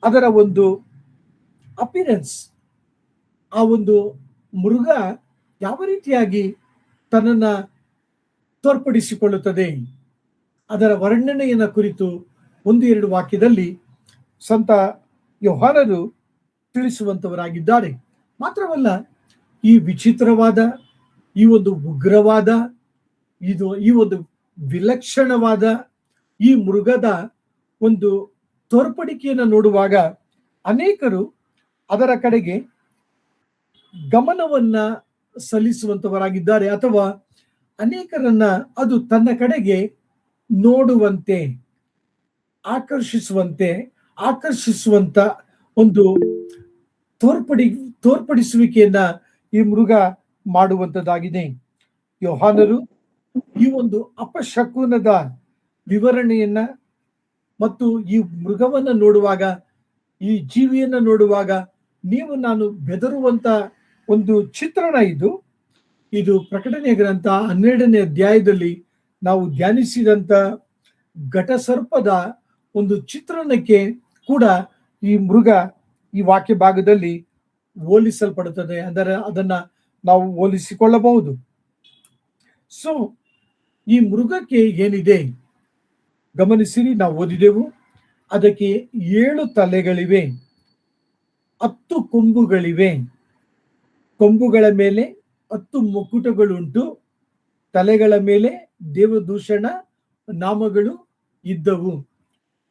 [SPEAKER 1] ಅದರ ಒಂದು ಅಪಿರೆನ್ಸ್, ಆ ಒಂದು ಮೃಗ ಯಾವ ರೀತಿಯಾಗಿ ತನ್ನನ್ನ ತೋರ್ಪಡಿಸಿಕೊಳ್ಳುತ್ತದೆ, ಅದರ ವರ್ಣನೆಯನ್ನ ಕುರಿತು 1-2 ವಾಕ್ಯದಲ್ಲಿ ಸಂತ ಯೋಹಾನರು ತಿಳಿಸುವಂತವರಾಗಿದ್ದಾರೆ. ಮಾತ್ರವಲ್ಲ, ಈ ವಿಚಿತ್ರವಾದ, ಈ ಒಂದು ಉಗ್ರವಾದ, ಈ ಒಂದು ವಿಲಕ್ಷಣವಾದ ಈ ಮೃಗದ ಒಂದು ತೋರ್ಪಡಿಕೆಯನ್ನು ನೋಡುವಾಗ ಅನೇಕರು ಅದರ ಕಡೆಗೆ ಗಮನವನ್ನ ಸಲ್ಲಿಸುವಂತವರಾಗಿದ್ದಾರೆ, ಅಥವಾ ಅನೇಕರನ್ನ ಅದು ತನ್ನ ಕಡೆಗೆ ನೋಡುವಂತೆ, ಆಕರ್ಷಿಸುವಂತ ಒಂದು ತೋರ್ಪಡಿಸುವಿಕೆಯನ್ನ ಈ ಮೃಗ ಮಾಡುವಂತದ್ದಾಗಿದೆ. ಯೋಹಾನರು ಈ ಒಂದು ಅಪಶಕುನದ ವಿವರಣೆಯನ್ನ ಮತ್ತು ಈ ಮೃಗವನ್ನ ನೋಡುವಾಗ, ಈ ಜೀವಿಯನ್ನ ನೋಡುವಾಗ ನೀವು ನಾನು ಬೆದರುವಂತ ಒಂದು ಚಿತ್ರಣ ಇದು. ಇದು ಪ್ರಕಟಣೆ ಗ್ರಂಥ 12ನೇ ಅಧ್ಯಾಯದಲ್ಲಿ ನಾವು ಧ್ಯಾನಿಸಿದಂತ ಘಟಸರ್ಪದ ಒಂದು ಚಿತ್ರಣಕ್ಕೆ ಕೂಡ ಈ ಮೃಗ ಈ ವಾಕ್ಯ ಭಾಗದಲ್ಲಿ ಹೋಲಿಸಲ್ಪಡುತ್ತದೆ. ಅಂದರೆ ಅದನ್ನ ನಾವು ಹೋಲಿಸಿಕೊಳ್ಳಬಹುದು. ಸೊ ಈ ಮೃಗಕ್ಕೆ ಏನಿದೆ ಗಮನಿಸಿರಿ, ನಾವು ಓದಿದೆವು. ಅದಕ್ಕೆ 7 ತಲೆಗಳಿವೆ, 10 ಕೊಂಬುಗಳಿವೆ, ಕೊಂಬುಗಳ ಮೇಲೆ 10 ಮುಕುಟಗಳುಂಟು, ತಲೆಗಳ ಮೇಲೆ ದೇವದೂಷಣ ನಾಮಗಳು ಇದ್ದವು.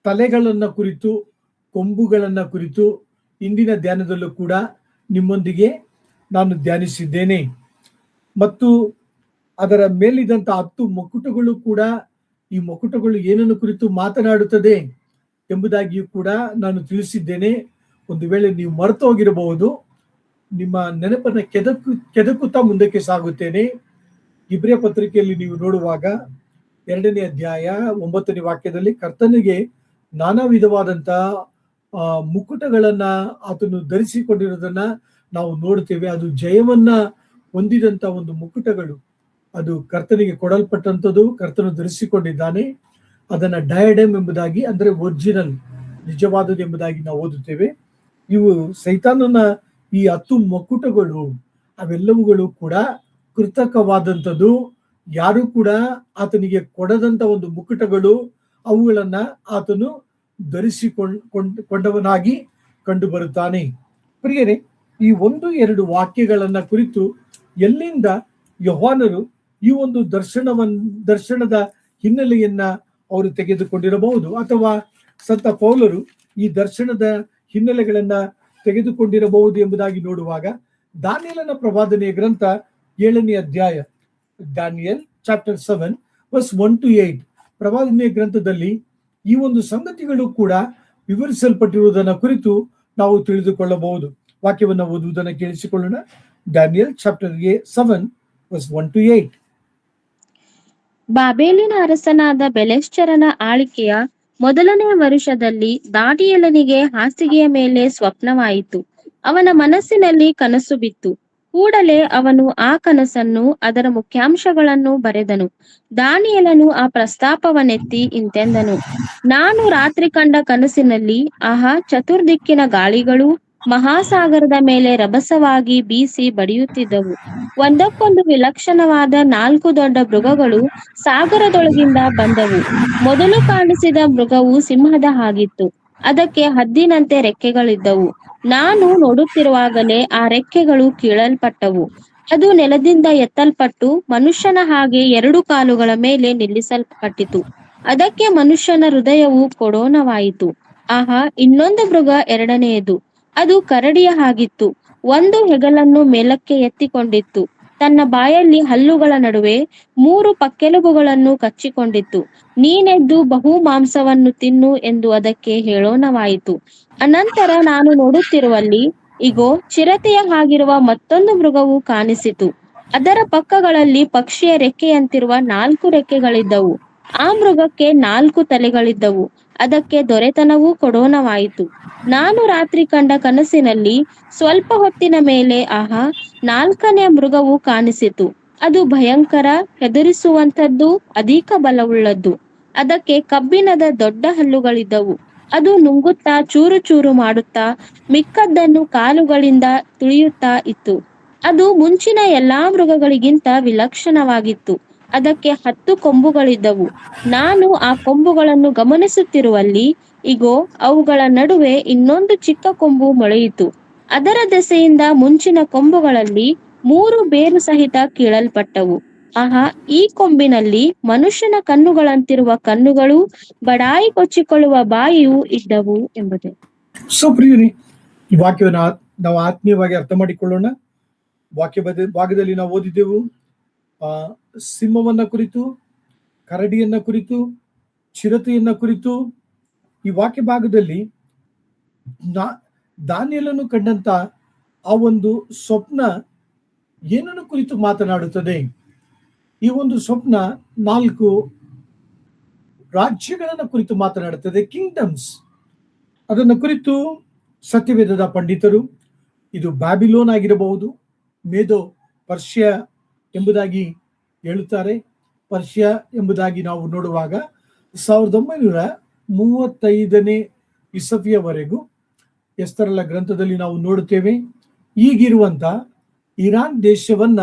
[SPEAKER 1] ತಲೆಗಳನ್ನ ಕುರಿತು, ಕೊಂಬುಗಳನ್ನ ಕುರಿತು ಇಂದಿನ ಧ್ಯಾನದಲ್ಲೂ ಕೂಡ ನಿಮ್ಮೊಂದಿಗೆ ನಾನು ಧ್ಯಾನಿಸಿದ್ದೇನೆ. ಮತ್ತು ಅದರ ಮೇಲಿದ್ದಂತ 10 ಮುಕುಟಗಳು ಕೂಡ, ಈ ಮುಕುಟಗಳು ಏನನ್ನು ಕುರಿತು ಮಾತನಾಡುತ್ತದೆ ಎಂಬುದಾಗಿಯೂ ಕೂಡ ನಾನು ತಿಳಿಸಿದ್ದೇನೆ. ಒಂದು ವೇಳೆ ನೀವು ಮರೆತು ಹೋಗಿರಬಹುದು, ನಿಮ್ಮ ನೆನಪನ್ನ ಕೆದಕುತ್ತಾ ಮುಂದಕ್ಕೆ ಸಾಗುತ್ತೇನೆ. ಇಬ್ರಿಯ ಪತ್ರಿಕೆಯಲ್ಲಿ ನೀವು ನೋಡುವಾಗ 2ನೇ ಅಧ್ಯಾಯ 9ನೇ ವಾಕ್ಯದಲ್ಲಿ ಕರ್ತನಿಗೆ ನಾನಾ ವಿಧವಾದಂತ ಮುಕುಟಗಳನ್ನ ಆತನು ಧರಿಸಿಕೊಂಡಿರೋದನ್ನ ನಾವು ನೋಡ್ತೇವೆ. ಅದು ಜಯವನ್ನ ಹೊಂದಿದಂತ ಒಂದು ಮುಕುಟಗಳು, ಅದು ಕರ್ತನಿಗೆ ಕೊಡಲ್ಪಟ್ಟಂಥದ್ದು, ಕರ್ತನು ಧರಿಸಿಕೊಂಡಿದ್ದಾನೆ. ಅದನ್ನ ಡಯಡೆಮ್ ಎಂಬುದಾಗಿ, ಅಂದ್ರೆ ಒರಿಜಿನಲ್, ನಿಜವಾದದ್ದು ಎಂಬುದಾಗಿ ನಾವು ಓದುತ್ತೇವೆ. ಇವು ಸೈತಾನನ ಈ 10 ಮುಕುಟಗಳು ಅವೆಲ್ಲವುಗಳು ಕೂಡ ಕೃತಕವಾದಂಥದ್ದು. ಯಾರು ಕೂಡ ಆತನಿಗೆ ಕೊಡದಂತ ಒಂದು ಮುಕುಟಗಳು, ಅವುಗಳನ್ನ ಆತನು ಧರಿಸಿಕೊಂಡವನಾಗಿ ಕಂಡು ಬರುತ್ತಾನೆ. ಪ್ರಿಯರೇ, ಈ 1-2 ವಾಕ್ಯಗಳನ್ನ ಕುರಿತು ಎಲ್ಲಿಂದ ಯೋಹಾನರು ಈ ಒಂದು ದರ್ಶನದ ಹಿನ್ನೆಲೆಯನ್ನ ಅವರು ತೆಗೆದುಕೊಂಡಿರಬಹುದು, ಅಥವಾ ಸಂತ ಪೌಲರು ಈ ದರ್ಶನದ ಹಿನ್ನೆಲೆಗಳನ್ನ ತೆಗೆದುಕೊಂಡಿರಬಹುದು ಎಂಬುದಾಗಿ ನೋಡುವಾಗ, ದಾನಿಯೇಲನ ಪ್ರವಾದನೆಯ ಗ್ರಂಥ 7ನೇ ಅಧ್ಯಾಯ, ದಾನಿಯೇಲ್ ಚಾಪ್ಟರ್ 7 verse 1-8 ಪ್ರವಾದನೆಯ ಗ್ರಂಥದಲ್ಲಿ ಈ ಒಂದು ಸಂಗತಿಗಳು ಕೂಡ ವಿವರಿಸಲ್ಪಟ್ಟಿರುವುದನ್ನ ಕುರಿತು ನಾವು ತಿಳಿದುಕೊಳ್ಳಬಹುದು. ವಾಕ್ಯವನ್ನು ಓದುವುದನ್ನು ಕೇಳಿಸಿಕೊಳ್ಳೋಣ. Daniel chapter 7 verse 1-8.
[SPEAKER 2] ಬಾಬೇಲಿನ ಅರಸನಾದ ಬೆಲೆಶ್ಚರನ ಆಳಿಕೆಯ 1ನೇ ವರುಷದಲ್ಲಿ ದಾನಿಯೇಲನಿಗೆ ಹಾಸಿಗೆಯ ಮೇಲೆ ಸ್ವಪ್ನವಾಯಿತು. ಅವನ ಮನಸ್ಸಿನಲ್ಲಿ ಕನಸು ಬಿತ್ತು. ಕೂಡಲೇ ಅವನು ಆ ಕನಸನ್ನು, ಅದರ ಮುಖ್ಯಾಂಶಗಳನ್ನು ಬರೆದನು. ದಾನಿಯೇಲನು ಆ ಪ್ರಸ್ತಾಪವನ್ನೆತ್ತಿ ಇಂತೆಂದನು: ನಾನು ರಾತ್ರಿ ಕಂಡ ಕನಸಿನಲ್ಲಿ, ಆಹಾ, ಚತುರ್ದಿಕ್ಕಿನ ಗಾಳಿಗಳು ಮಹಾಸಾಗರದ ಮೇಲೆ ರಭಸವಾಗಿ ಬೀಸಿ ಬಡಿಯುತ್ತಿದ್ದವು. ಒಂದಕ್ಕೊಂದು ವಿಲಕ್ಷಣವಾದ 4 ದೊಡ್ಡ ಮೃಗಗಳು ಸಾಗರದೊಳಗಿಂದ ಬಂದವು. ಮೊದಲು ಕಾಣಿಸಿದ ಮೃಗವು ಸಿಂಹದ ಹಾಗಿತ್ತು. ಅದಕ್ಕೆ ಹದ್ದಿನಂತೆ ರೆಕ್ಕೆಗಳಿದ್ದವು. ನಾನು ನೋಡುತ್ತಿರುವಾಗಲೇ ಆ ರೆಕ್ಕೆಗಳು ಕೀಳಲ್ಪಟ್ಟವು. ಅದು ನೆಲದಿಂದ ಎತ್ತಲ್ಪಟ್ಟು ಮನುಷ್ಯನ ಹಾಗೆ 2 ಕಾಲುಗಳ ಮೇಲೆ ನಿಲ್ಲಿಸಲ್ಪಟ್ಟಿತು. ಅದಕ್ಕೆ ಮನುಷ್ಯನ ಹೃದಯವು ಕೊಡೋಣವಾಯಿತು. ಆಹಾ, ಇನ್ನೊಂದು ಮೃಗ, 2ನೇಯದು. ಅದು ಕರಡಿಯ ಹಾಗಿತ್ತು. ಒಂದು ಹೆಗಲನ್ನು ಮೇಲಕ್ಕೆ ಎತ್ತಿಕೊಂಡಿತ್ತು. ತನ್ನ ಬಾಯಲ್ಲಿ ಹಲ್ಲುಗಳ ನಡುವೆ 3 ಪಕ್ಕೆಲುಬುಗಳನ್ನು ಕಚ್ಚಿಕೊಂಡಿತ್ತು. ನೀನೆದ್ದು ಬಹು ಮಾಂಸವನ್ನು ತಿನ್ನು ಎಂದು ಅದಕ್ಕೆ ಹೇಳೋಣವಾಯಿತು. ಅನಂತರ ನಾನು ನೋಡುತ್ತಿರುವಲ್ಲಿ, ಇಗೋ, ಚಿರತೆಯ ಹಾಗಿರುವ ಮತ್ತೊಂದು ಮೃಗವು ಕಾಣಿಸಿತು. ಅದರ ಪಕ್ಕಗಳಲ್ಲಿ ಪಕ್ಷಿಯ ರೆಕ್ಕೆಯಂತಿರುವ 4 ರೆಕ್ಕೆಗಳಿದ್ದವು. ಆ ಮೃಗಕ್ಕೆ 4 ತಲೆಗಳಿದ್ದವು. ಅದಕ್ಕೆ ದೊರೆತನವೂ ಕೊಡೋಣವಾಯಿತು. ನಾನು ರಾತ್ರಿ ಕಂಡ ಕನಸಿನಲ್ಲಿ ಸ್ವಲ್ಪ ಹೊತ್ತಿನ ಮೇಲೆ, ಆಹಾ, 4ನೇ ಮೃಗವು ಕಾಣಿಸಿತು. ಅದು ಭಯಂಕರ, ಹೆದರಿಸುವಂಥದ್ದು, ಅಧಿಕ ಬಲವುಳ್ಳದ್ದು. ಅದಕ್ಕೆ ಕಬ್ಬಿಣದ ದೊಡ್ಡ ಹಲ್ಲುಗಳಿದ್ದವು. ಅದು ನುಂಗುತ್ತಾ, ಚೂರು ಚೂರು ಮಾಡುತ್ತಾ, ಮಿಕ್ಕದ್ದನ್ನು ಕಾಲುಗಳಿಂದ ತುಳಿಯುತ್ತಾ ಇತ್ತು. ಅದು ಮುಂಚಿನ ಎಲ್ಲಾ ಮೃಗಗಳಿಗಿಂತ ವಿಲಕ್ಷಣವಾಗಿತ್ತು. ಅದಕ್ಕೆ 10 ಕೊಂಬುಗಳಿದ್ದವು. ನಾನು ಆ ಕೊಂಬುಗಳನ್ನು ಗಮನಿಸುತ್ತಿರುವಲ್ಲಿ, ಇಗೋ, ಅವುಗಳ ನಡುವೆ ಇನ್ನೊಂದು ಚಿಕ್ಕ ಕೊಂಬು ಮೊಳೆಯಿತು. ಅದರ ದೆಸೆಯಿಂದ ಮುಂಚಿನ ಕೊಂಬುಗಳಲ್ಲಿ 3 ಬೇರು ಸಹಿತ ಕೀಳಲ್ಪಟ್ಟವು. ಆಹಾ, ಈ ಕೊಂಬಿನಲ್ಲಿ ಮನುಷ್ಯನ ಕಣ್ಣುಗಳಂತಿರುವ ಕಣ್ಣುಗಳು, ಬಡಾಯಿ ಕೊಚ್ಚಿಕೊಳ್ಳುವ ಬಾಯಿಯೂ ಇದ್ದವು ಎಂಬುದೇ.
[SPEAKER 1] ಸೊ ಪ್ರಿಯರೇ, ಈ ವಾಕ್ಯವನ್ನು ನಾವು ಆತ್ಮೀಯವಾಗಿ ಅರ್ಥ ಮಾಡಿಕೊಳ್ಳೋಣ. ಭಾಗದಲ್ಲಿ ನಾವು ಓದಿದ್ದೆವು ಸಿಂಹವನ್ನ ಕುರಿತು, ಕರಡಿಯನ್ನ ಕುರಿತು, ಚಿರತೆಯನ್ನ ಕುರಿತು. ಈ ವಾಕ್ಯ ಭಾಗದಲ್ಲಿ ದಾನಿಯೇಲನು ಕಂಡಂತ ಆ ಒಂದು ಸ್ವಪ್ನ ಏನನ್ನು ಕುರಿತು ಮಾತನಾಡುತ್ತದೆ? ಈ ಒಂದು ಸ್ವಪ್ನ 4 ರಾಜ್ಯಗಳನ್ನು ಕುರಿತು ಮಾತನಾಡುತ್ತದೆ, ಕಿಂಗ್ಡಮ್ಸ್. ಅದನ್ನು ಕುರಿತು ಸತ್ಯವೇದದ ಪಂಡಿತರು ಇದು ಬ್ಯಾಬಿಲೋನ್ ಆಗಿರಬಹುದು, ಮೇದೋ ಪರ್ಷಿಯ ಎಂಬುದಾಗಿ ಹೇಳುತ್ತಾರೆ. ಪರ್ಷಿಯ ಎಂಬುದಾಗಿ ನಾವು ನೋಡುವಾಗ 1935 ಇಸವಿಯವರೆಗೂ ಎಸ್ತರಳ ಗ್ರಂಥದಲ್ಲಿ ನಾವು ನೋಡುತ್ತೇವೆ. ಈಗಿರುವಂತ ಇರಾನ್ ದೇಶವನ್ನ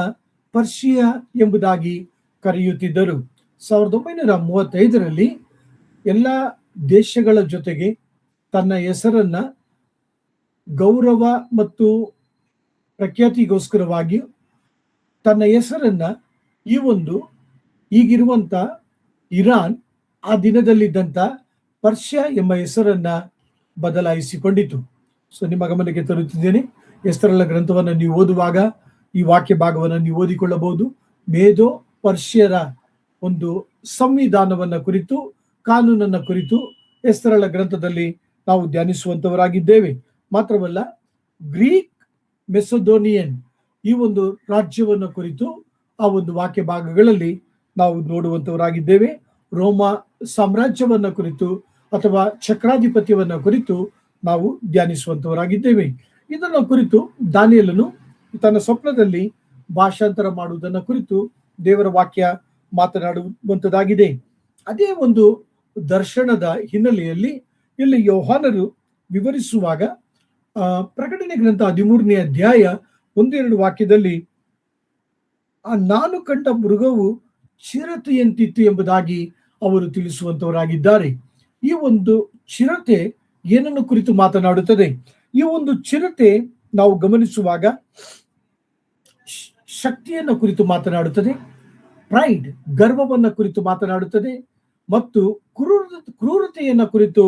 [SPEAKER 1] ಪರ್ಷಿಯಾ ಎಂಬುದಾಗಿ ಕರೆಯುತ್ತಿದ್ದರು. 1935 ಎಲ್ಲ ದೇಶಗಳ ಜೊತೆಗೆ ತನ್ನ ಹೆಸರನ್ನ ಗೌರವ ಮತ್ತು ಪ್ರಖ್ಯಾತಿಗೋಸ್ಕರವಾಗಿ ತನ್ನ ಹೆಸರನ್ನ ಈ ಒಂದು ಈಗಿರುವಂತ ಇರಾನ್ ಆ ದಿನದಲ್ಲಿದ್ದಂತ ಪರ್ಷಿಯಾ ಎಂಬ ಹೆಸರನ್ನ ಬದಲಾಯಿಸಿಕೊಂಡಿತು. ಸೊ ನಿಮ್ಮ ಗಮನಕ್ಕೆ ತರುತ್ತಿದ್ದೇನೆ, ಎಸ್ತರಳ ಗ್ರಂಥವನ್ನು ನೀವು ಓದುವಾಗ ಈ ವಾಕ್ಯ ಭಾಗವನ್ನು ನೀವು ಓದಿಕೊಳ್ಳಬಹುದು. ಮೇದೋ ಪರ್ಷಿಯರ ಒಂದು ಸಂವಿಧಾನವನ್ನ ಕುರಿತು, ಕಾನೂನನ್ನ ಕುರಿತು ಎಸ್ತರಳ ಗ್ರಂಥದಲ್ಲಿ ನಾವು ಧ್ಯಾನಿಸುವಂತವರಾಗಿದ್ದೇವೆ. ಮಾತ್ರವಲ್ಲ, ಗ್ರೀಕ್ ಮೆಸೊಡೋನಿಯನ್ ಈ ಒಂದು ರಾಜ್ಯವನ್ನು ಕುರಿತು ಆ ಒಂದು ವಾಕ್ಯ ಭಾಗಗಳಲ್ಲಿ ನಾವು ನೋಡುವಂತವರಾಗಿದ್ದೇವೆ. ರೋಮಾ ಸಾಮ್ರಾಜ್ಯವನ್ನ ಕುರಿತು ಅಥವಾ ಚಕ್ರಾಧಿಪತ್ಯವನ್ನ ಕುರಿತು ನಾವು ಧ್ಯಾನಿಸುವಂತವರಾಗಿದ್ದೇವೆ. ಇದನ್ನ ಕುರಿತು ದಾನಿಯೇಲನು ತನ್ನ ಸ್ವಪ್ನದಲ್ಲಿ ಭಾಷಾಂತರ ಮಾಡುವುದನ್ನ ಕುರಿತು ದೇವರ ವಾಕ್ಯ ಮಾತನಾಡುವಂತದ್ದಾಗಿದೆ. ಅದೇ ಒಂದು ದರ್ಶನದ ಹಿನ್ನೆಲೆಯಲ್ಲಿ ಇಲ್ಲಿ ಯೋಹಾನರು ವಿವರಿಸುವಾಗ ಪ್ರಕಟಣೆ ಗ್ರಂಥ 13ನೇ ಅಧ್ಯಾಯ 1-2 ವಾಕ್ಯದಲ್ಲಿ ನಾನು ಕಂಡ ಮೃಗವು ಚಿರತೆಯಂತಿತ್ತು ಎಂಬುದಾಗಿ ಅವರು ತಿಳಿಸುವಂತವರಾಗಿದ್ದಾರೆ. ಈ ಒಂದು ಚಿರತೆ ಏನನ್ನು ಕುರಿತು ಮಾತನಾಡುತ್ತದೆ? ಈ ಒಂದು ಚಿರತೆ ನಾವು ಗಮನಿಸುವಾಗ ಶಕ್ತಿಯನ್ನ ಕುರಿತು ಮಾತನಾಡುತ್ತದೆ, ಪ್ರೈಡ್ ಗರ್ವವನ್ನ ಕುರಿತು ಮಾತನಾಡುತ್ತದೆ, ಮತ್ತು ಕ್ರೂರತೆಯನ್ನ ಕುರಿತು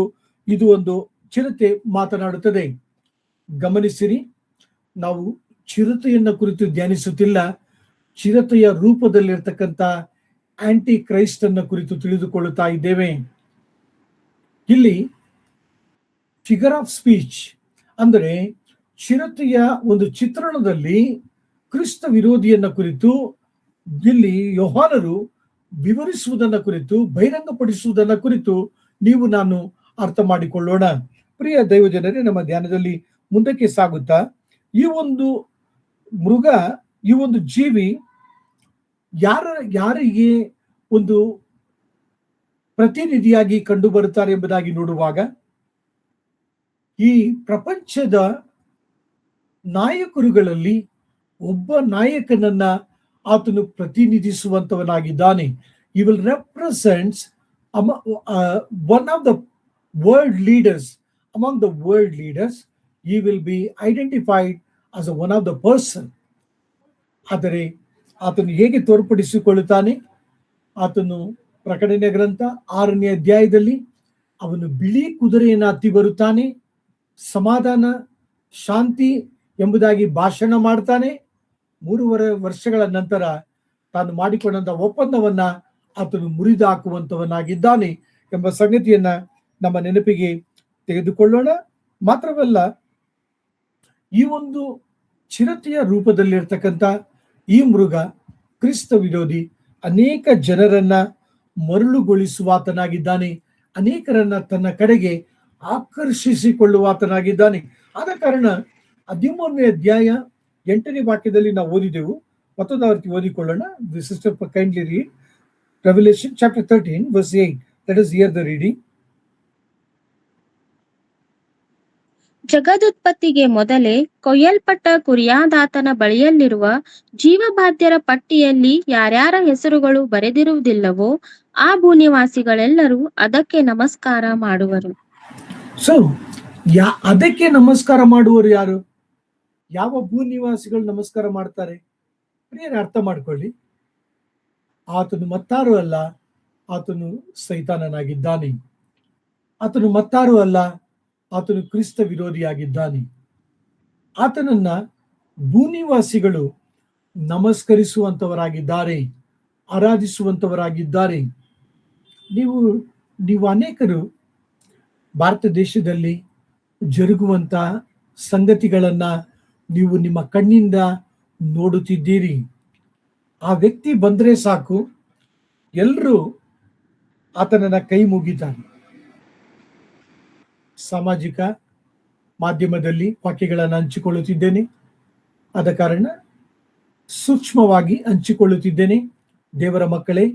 [SPEAKER 1] ಇದು ಒಂದು ಚಿರತೆ ಮಾತನಾಡುತ್ತದೆ. ಗಮನಿಸಿರಿ, ನಾವು ಚಿರತೆಯನ್ನ ಕುರಿತು ಧ್ಯಾನಿಸುತ್ತಿಲ್ಲ, ಚಿರತೆಯ ರೂಪದಲ್ಲಿರ್ತಕ್ಕಂಥ ಆಂಟಿ ಕ್ರೈಸ್ಟ್ ಅನ್ನ ಕುರಿತು ತಿಳಿದುಕೊಳ್ಳುತ್ತಾ ಇದ್ದೇವೆ. ಇಲ್ಲಿ ಫಿಗರ್ ಆಫ್ ಸ್ಪೀಚ್ ಅಂದರೆ ಚಿರತೆಯ ಒಂದು ಚಿತ್ರಣದಲ್ಲಿ ಕ್ರಿಸ್ತ ವಿರೋಧಿಯನ್ನ ಕುರಿತು ಇಲ್ಲಿ ಯೋಹಾನರು ವಿವರಿಸುವುದನ್ನ ಕುರಿತು, ಬಹಿರಂಗಪಡಿಸುವುದನ್ನ ಕುರಿತು ನೀವು ನಾನು ಅರ್ಥ ಮಾಡಿಕೊಳ್ಳೋಣ. ಪ್ರಿಯ ದೈವಜನರೇ, ನಮ್ಮ ಧ್ಯಾನದಲ್ಲಿ ಮುಂದಕ್ಕೆ ಸಾಗುತ್ತಾ ಈ ಒಂದು ಮೃಗ, ಈ ಒಂದು ಜೀವಿ ಯಾರಿಗೆ ಒಂದು ಪ್ರತಿನಿಧಿಯಾಗಿ ಕಂಡು ಬರುತ್ತಾರೆ ಎಂಬುದಾಗಿ ನೋಡುವಾಗ, ಈ ಪ್ರಪಂಚದ ನಾಯಕರುಗಳಲ್ಲಿ ಒಬ್ಬ ನಾಯಕನನ್ನ ಆತನು ಪ್ರತಿನಿಧಿಸುವಂತವನಾಗಿದ್ದಾನೆ. He will represent one of the world leaders. Among the world leaders, he will be identified as one of the person. ಆದರೆ ಆತನು ಹೇಗೆ ತೋರ್ಪಡಿಸಿಕೊಳ್ಳುತ್ತಾನೆ? ಆತನು ಪ್ರಕಟಣೆ ಗ್ರಂಥ 6ನೇ ಅಧ್ಯಾಯದಲ್ಲಿ ಅವನು ಬಿಳಿ ಕುದುರೆಯನ್ನು ಹತ್ತಿ ಬರುತ್ತಾನೆ, ಸಮಾಧಾನ ಶಾಂತಿ ಎಂಬುದಾಗಿ ಭಾಷಣ ಮಾಡ್ತಾನೆ. 3.5 ವರ್ಷಗಳ ನಂತರ ತಾನು ಮಾಡಿಕೊಂಡಂತ ಒಪ್ಪಂದವನ್ನ ಆತನು ಮುರಿದು ಹಾಕುವಂತವನಾಗಿದ್ದಾನೆ ಎಂಬ ಸಂಗತಿಯನ್ನ ನಮ್ಮ ನೆನಪಿಗೆ ತೆಗೆದುಕೊಳ್ಳೋಣ. ಮಾತ್ರವಲ್ಲ, ಈ ಒಂದು ಚಿರತೆಯ ರೂಪದಲ್ಲಿರ್ತಕ್ಕಂಥ ಈ ಮೃಗ ಕ್ರಿಸ್ತ ವಿರೋಧಿ, ಅನೇಕ ಜನರನ್ನ ಮರಳುಗೊಳಿಸುವಾತನಾಗಿದ್ದಾನೆ, ಅನೇಕರನ್ನ ತನ್ನ ಕಡೆಗೆ ಆಕರ್ಷಿಸಿಕೊಳ್ಳುವಾತನಾಗಿದ್ದಾನೆ. ಆದ ಕಾರಣ 13ನೇ ಅಧ್ಯಾಯ 8ನೇ ವಾಕ್ಯದಲ್ಲಿ ನಾವು ಓದಿದೆವು, ಮತ್ತೊಂದು ಆವರ್ತಿ ಓದಿಕೊಳ್ಳೋಣ. The sister kindly read Revelation chapter 13 verse 8. Let us hear the reading.
[SPEAKER 2] ಜಗದುತ್ಪತ್ತಿಗೆ ಮೊದಲೇ ಕೊಯ್ಯಲ್ಪಟ್ಟ ಕುರಿಯಾದಾತನ ಬಳಿಯಲ್ಲಿರುವ ಜೀವಬಾಧ್ಯರ ಪಟ್ಟಿಯಲ್ಲಿ ಯಾರ್ಯಾರ ಹೆಸರುಗಳು ಬರೆದಿರುವುದಿಲ್ಲವೋ ಆ ಭೂನಿವಾಸಿಗಳೆಲ್ಲರೂ ಅದಕ್ಕೆ ನಮಸ್ಕಾರ ಮಾಡುವರು.
[SPEAKER 1] ಸೊ ಅದಕ್ಕೆ ನಮಸ್ಕಾರ ಮಾಡುವರು ಯಾರು? ಯಾವ ಭೂನಿವಾಸಿಗಳು ನಮಸ್ಕಾರ ಮಾಡ್ತಾರೆ? ಪ್ರಿಯರೇ, ಅರ್ಥ ಮಾಡ್ಕೊಳ್ಳಿ, ಆತನು ಮತ್ತಾರು ಅಲ್ಲ, ಆತನು ಸೈತಾನನಾಗಿದ್ದಾನೆ. ಆತನು ಮತ್ತಾರು ಅಲ್ಲ, ಆತನು ಕ್ರಿಸ್ತ ವಿರೋಧಿಯಾಗಿದ್ದಾನೆ. ಆತನನ್ನ ಭೂನಿವಾಸಿಗಳು ನಮಸ್ಕರಿಸುವಂತವರಾಗಿದ್ದಾರೆ, ಆರಾಧಿಸುವಂತವರಾಗಿದ್ದಾರೆ. ನೀವು ಅನೇಕರು ಭಾರತ ದೇಶದಲ್ಲಿ ಜರುಗುವಂತ ಸಂಗತಿಗಳನ್ನ ನೀವು ನಿಮ್ಮ ಕಣ್ಣಿಂದ ನೋಡುತ್ತಿದ್ದೀರಿ. ಆ ವ್ಯಕ್ತಿ ಬಂದ್ರೆ ಸಾಕು, ಎಲ್ಲರೂ ಆತನನ್ನ ಕೈ ಮುಗಿತಾನೆ. ಸಾಮಾಜಿಕ ಮಾಧ್ಯಮದಲ್ಲಿ ವಾಕ್ಯಗಳನ್ನು ಹಂಚಿಕೊಳ್ಳುತ್ತಿದ್ದೇನೆ, ಆದ ಕಾರಣ ಸೂಕ್ಷ್ಮವಾಗಿ ಹಂಚಿಕೊಳ್ಳುತ್ತಿದ್ದೇನೆ. ದೇವರ ಮಕ್ಕಳೇ,